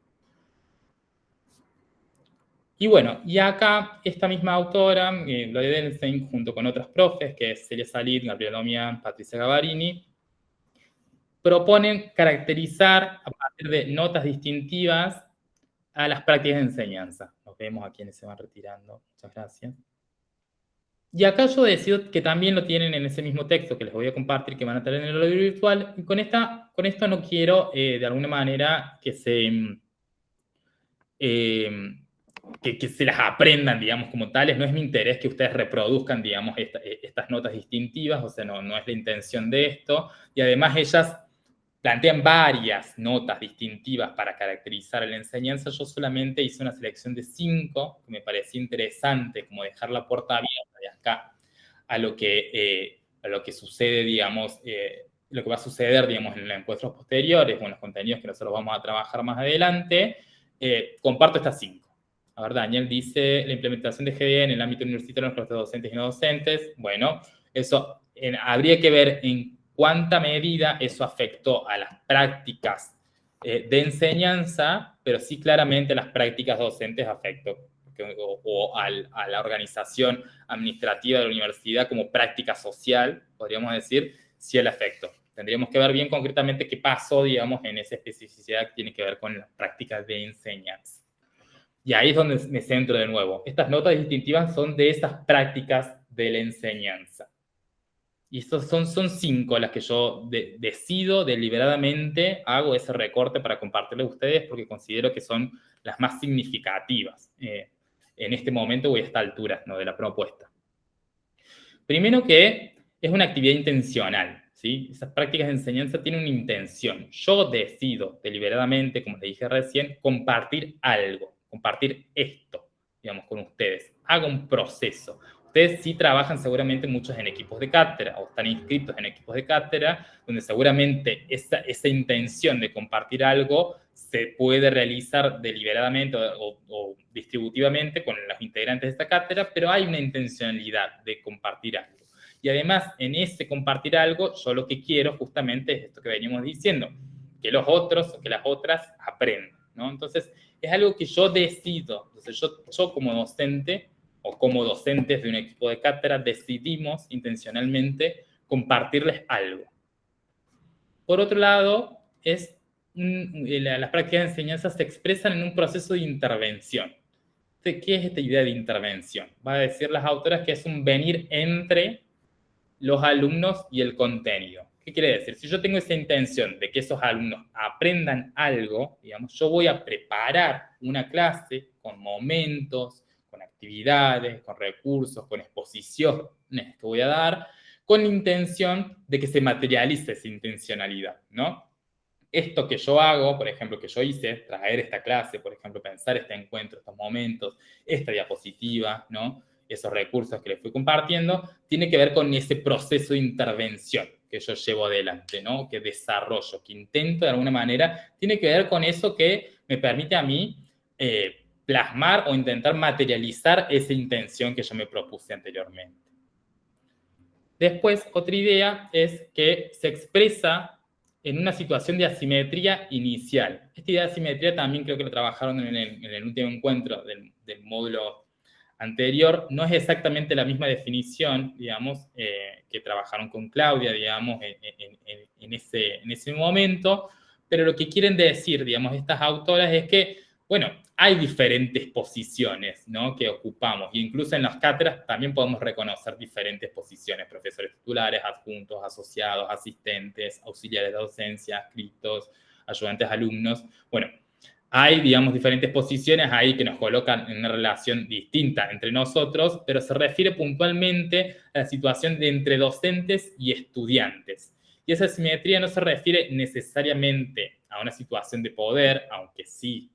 Y bueno, y acá esta misma autora, Gloria Delstein, junto con otras profes, que es Celia Salit, Gabriela Domian, Patricia Gavarini, proponen caracterizar a partir de notas distintivas a las prácticas de enseñanza. Nos vemos a quienes se van retirando. Muchas gracias. Y acá yo decido que también lo tienen en ese mismo texto que les voy a compartir, que van a tener en el horario virtual. Y con esto no quiero, de alguna manera, que se las aprendan, digamos, como tales. No es mi interés que ustedes reproduzcan, digamos, estas notas distintivas, o sea, no es la intención de esto. Y además ellas plantean varias notas distintivas para caracterizar la enseñanza. Yo solamente hice una selección de 5, que me parecía interesante, como dejar la puerta abierta de acá a lo que sucede, digamos, lo que va a suceder, digamos, en los encuentros posteriores o en los contenidos que nosotros vamos a trabajar más adelante. Comparto estas 5. A ver, Daniel dice, la implementación de GDE en el ámbito universitario en los docentes y no docentes. Bueno, eso habría que ver en cuánta medida eso afectó a las prácticas de enseñanza, pero sí claramente a las prácticas docentes afectó, o a la organización administrativa de la universidad como práctica social, podríamos decir, sí el afecto. Tendríamos que ver bien concretamente qué pasó, digamos, en esa especificidad que tiene que ver con las prácticas de enseñanza. Y ahí es donde me centro de nuevo. Estas notas distintivas son de esas prácticas de la enseñanza. Y estos son 5 las que yo decido deliberadamente, hago ese recorte para compartirles a ustedes porque considero que son las más significativas en este momento o a esta altura, ¿no?, de la propuesta. Primero que es una actividad intencional, ¿sí? Esas prácticas de enseñanza tienen una intención. Yo decido deliberadamente, como le dije recién, compartir algo, compartir esto, digamos, con ustedes. Hago un proceso. Ustedes sí trabajan seguramente muchos en equipos de cátedra o están inscritos en equipos de cátedra, donde seguramente esa intención de compartir algo se puede realizar deliberadamente o distributivamente con los integrantes de esta cátedra, pero hay una intencionalidad de compartir algo. Y además, en ese compartir algo, yo lo que quiero justamente es esto que venimos diciendo, que los otros o que las otras aprendan, ¿no? Entonces, es algo que yo decido. Entonces, yo como docente o como docentes de un equipo de cátedra decidimos intencionalmente compartirles algo. Por otro lado, las prácticas de enseñanza se expresan en un proceso de intervención. ¿Qué es esta idea de intervención? Va a decir las autoras que es un venir entre los alumnos y el contenido. ¿Qué quiere decir? Si yo tengo esa intención de que esos alumnos aprendan algo, digamos, yo voy a preparar una clase con momentos, con actividades, con recursos, con exposiciones que voy a dar, con la intención de que se materialice esa intencionalidad, ¿no? Esto que yo hago, por ejemplo, que yo hice, traer esta clase, por ejemplo, pensar este encuentro, estos momentos, esta diapositiva, ¿no? Esos recursos que les fui compartiendo, tiene que ver con ese proceso de intervención que yo llevo adelante, ¿no? Que desarrollo, que intento de alguna manera, tiene que ver con eso que me permite a mí plasmar o intentar materializar esa intención que yo me propuse anteriormente. Después, otra idea es que se expresa en una situación de asimetría inicial. Esta idea de asimetría también creo que lo trabajaron en el último encuentro del módulo anterior. No es exactamente la misma definición, digamos, que trabajaron con Claudia, digamos, en ese momento, pero lo que quieren decir, digamos, estas autoras es que, bueno, hay diferentes posiciones, ¿no?, que ocupamos, e incluso en las cátedras también podemos reconocer diferentes posiciones, profesores titulares, adjuntos, asociados, asistentes, auxiliares de docencia, adscritos, ayudantes alumnos. Bueno, hay, digamos, diferentes posiciones ahí que nos colocan en una relación distinta entre nosotros, pero se refiere puntualmente a la situación de entre docentes y estudiantes. Y esa asimetría no se refiere necesariamente a una situación de poder, aunque sí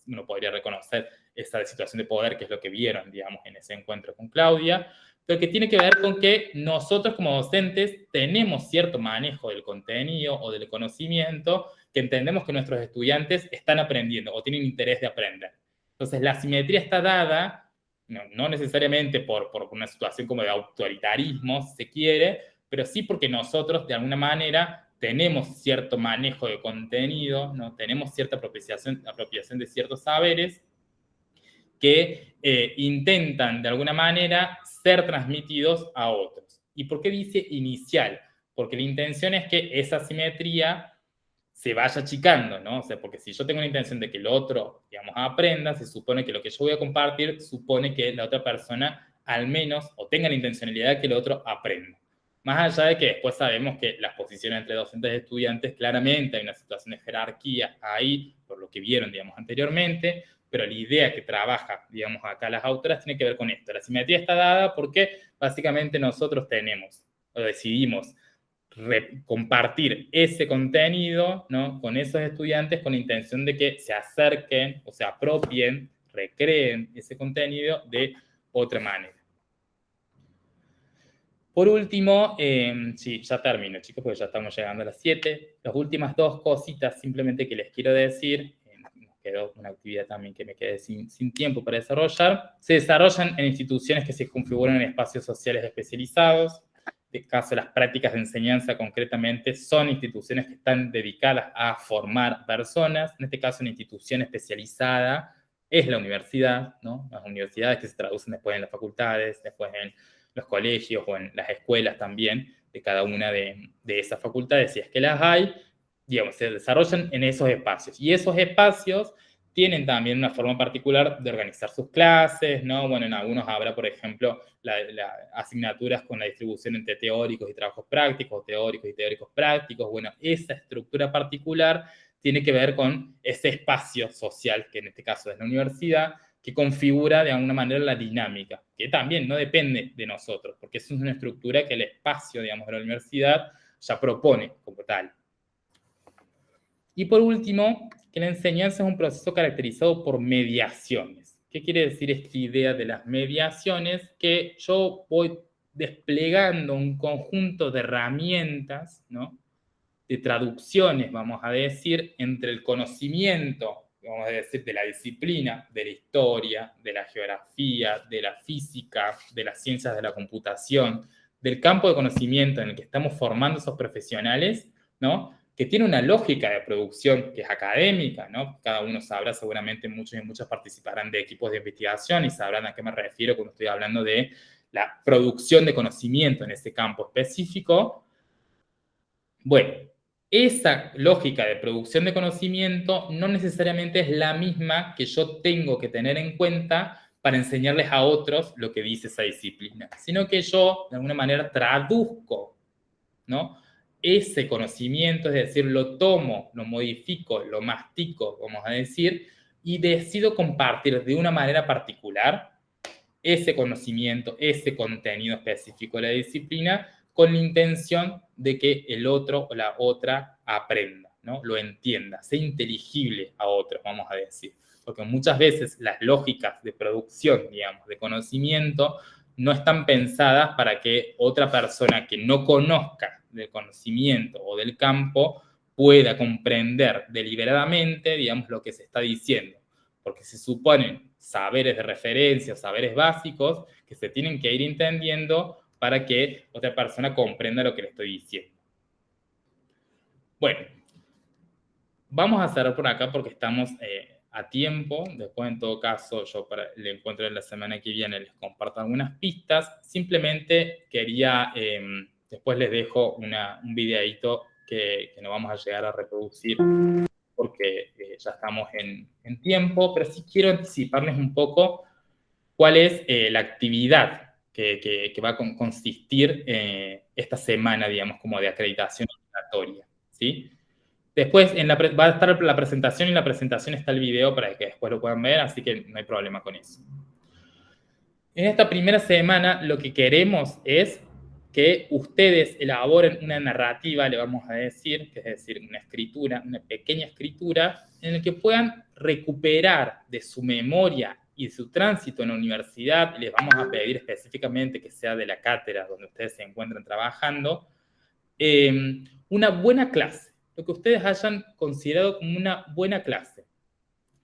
uno podría reconocer esa situación de poder, que es lo que vieron, digamos, en ese encuentro con Claudia, pero que tiene que ver con que nosotros como docentes tenemos cierto manejo del contenido o del conocimiento que entendemos que nuestros estudiantes están aprendiendo o tienen interés de aprender. Entonces, la asimetría está dada, no necesariamente por una situación como de autoritarismo, si se quiere, pero sí porque nosotros, de alguna manera, tenemos cierto manejo de contenido, ¿no? Tenemos cierta apropiación de ciertos saberes que intentan, de alguna manera, ser transmitidos a otros. ¿Y por qué dice inicial? Porque la intención es que esa asimetría se vaya achicando, ¿no? O sea, porque si yo tengo la intención de que el otro, digamos, aprenda, se supone que lo que yo voy a compartir supone que la otra persona al menos, o tenga la intencionalidad de que el otro aprenda. Más allá de que después sabemos que las posiciones entre docentes y estudiantes, claramente hay una situación de jerarquía ahí, por lo que vieron, digamos, anteriormente, pero la idea que trabaja, digamos, acá las autoras tiene que ver con esto. La simetría está dada porque básicamente nosotros tenemos, o decidimos, compartir ese contenido, ¿no?, con esos estudiantes con la intención de que se acerquen o se apropien, recreen ese contenido de otra manera. Por último, sí, ya termino, chicos, porque ya estamos llegando a las 7. Las últimas dos cositas simplemente que les quiero decir, nos quedó una actividad también que me quedé sin tiempo para desarrollar, se desarrollan en instituciones que se configuran en espacios sociales especializados. En este caso, las prácticas de enseñanza concretamente son instituciones que están dedicadas a formar personas. En este caso, una institución especializada es la universidad, ¿no? Las universidades que se traducen después en las facultades, después en los colegios o en las escuelas también de cada una de esas facultades, si es que las hay, digamos, se desarrollan en esos espacios. Y esos espacios tienen también una forma particular de organizar sus clases, ¿no? Bueno, en algunos habrá, por ejemplo, asignaturas con la distribución entre teóricos y trabajos prácticos, o teóricos y teóricos prácticos. Bueno, esa estructura particular tiene que ver con ese espacio social, que en este caso es la universidad, que configura de alguna manera la dinámica, que también no depende de nosotros, porque es una estructura que el espacio, digamos, de la universidad ya propone como tal. Y por último, que la enseñanza es un proceso caracterizado por mediaciones. ¿Qué quiere decir esta idea de las mediaciones? Que yo voy desplegando un conjunto de herramientas, ¿no?, de traducciones, vamos a decir, entre el conocimiento, vamos a decir, de la disciplina, de la historia, de la geografía, de la física, de las ciencias de la computación, del campo de conocimiento en el que estamos formando esos profesionales, ¿no?, que tiene una lógica de producción que es académica, ¿no? Cada uno sabrá, seguramente muchos y muchas participarán de equipos de investigación y sabrán a qué me refiero cuando estoy hablando de la producción de conocimiento en ese campo específico. Bueno, esa lógica de producción de conocimiento no necesariamente es la misma que yo tengo que tener en cuenta para enseñarles a otros lo que dice esa disciplina, sino que yo, de alguna manera, traduzco, ¿no?, ese conocimiento, es decir, lo tomo, lo modifico, lo mastico, vamos a decir, y decido compartir de una manera particular ese conocimiento, ese contenido específico de la disciplina, con la intención de que el otro o la otra aprenda, ¿no?, lo entienda, sea inteligible a otros, vamos a decir. Porque muchas veces las lógicas de producción, digamos, de conocimiento, no están pensadas para que otra persona que no conozca del conocimiento o del campo pueda comprender deliberadamente, digamos, lo que se está diciendo. Porque se suponen saberes de referencia, saberes básicos que se tienen que ir entendiendo para que otra persona comprenda lo que le estoy diciendo. Bueno, vamos a cerrar por acá porque estamos a tiempo. Después, en todo caso, yo para el encuentro de la semana que viene les comparto algunas pistas. Simplemente quería, después les dejo un videíto que no vamos a llegar a reproducir porque ya estamos en tiempo, pero sí quiero anticiparles un poco cuál es la actividad que va a consistir esta semana, digamos, como de acreditación obligatoria, ¿sí? Después va a estar la presentación, y en la presentación está el video para que después lo puedan ver, así que no hay problema con eso. En esta primera semana lo que queremos es que ustedes elaboren una narrativa, le vamos a decir, que es decir, una escritura, una pequeña escritura, en la que puedan recuperar de su memoria y de su tránsito en la universidad. Les vamos a pedir específicamente que sea de la cátedra donde ustedes se encuentran trabajando, una buena clase, lo que ustedes hayan considerado como una buena clase.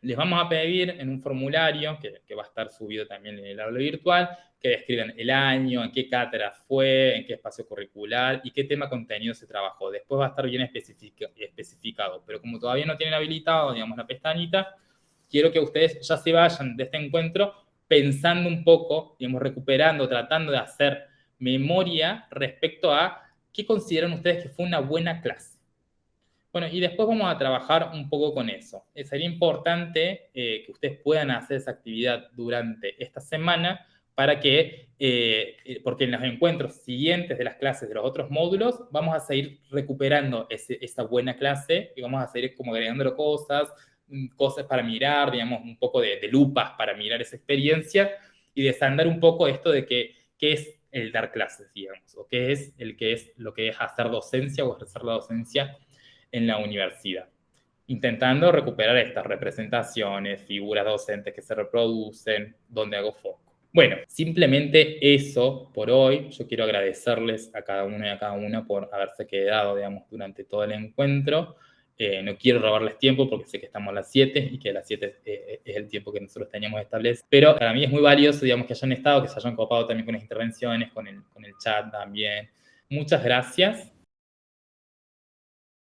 Les vamos a pedir en un formulario, que va a estar subido también en el aula virtual, que describan el año, en qué cátedra fue, en qué espacio curricular y qué tema contenido se trabajó. Después va a estar bien especificado, pero como todavía no tienen habilitado, digamos, la pestañita, quiero que ustedes ya se vayan de este encuentro pensando un poco, digamos, recuperando, tratando de hacer memoria respecto a qué consideran ustedes que fue una buena clase. Bueno, y después vamos a trabajar un poco con eso. Sería importante que ustedes puedan hacer esa actividad durante esta semana para que, porque en los encuentros siguientes de las clases de los otros módulos, vamos a seguir recuperando esa buena clase y vamos a seguir como agregando cosas para mirar, digamos, un poco de lupas para mirar esa experiencia y desandar un poco esto de qué es el dar clases, digamos, o qué es lo que es hacer docencia o ejercer la docencia en la universidad, intentando recuperar estas representaciones, figuras docentes que se reproducen, donde hago foco. Bueno, simplemente eso por hoy. Yo quiero agradecerles a cada uno y a cada una por haberse quedado, digamos, durante todo el encuentro. No quiero robarles tiempo porque sé que estamos a las 7 y que a las 7 es el tiempo que nosotros teníamos establecido. Pero para mí es muy valioso, digamos, que hayan estado, que se hayan copado también con las intervenciones, con el chat también. Muchas gracias.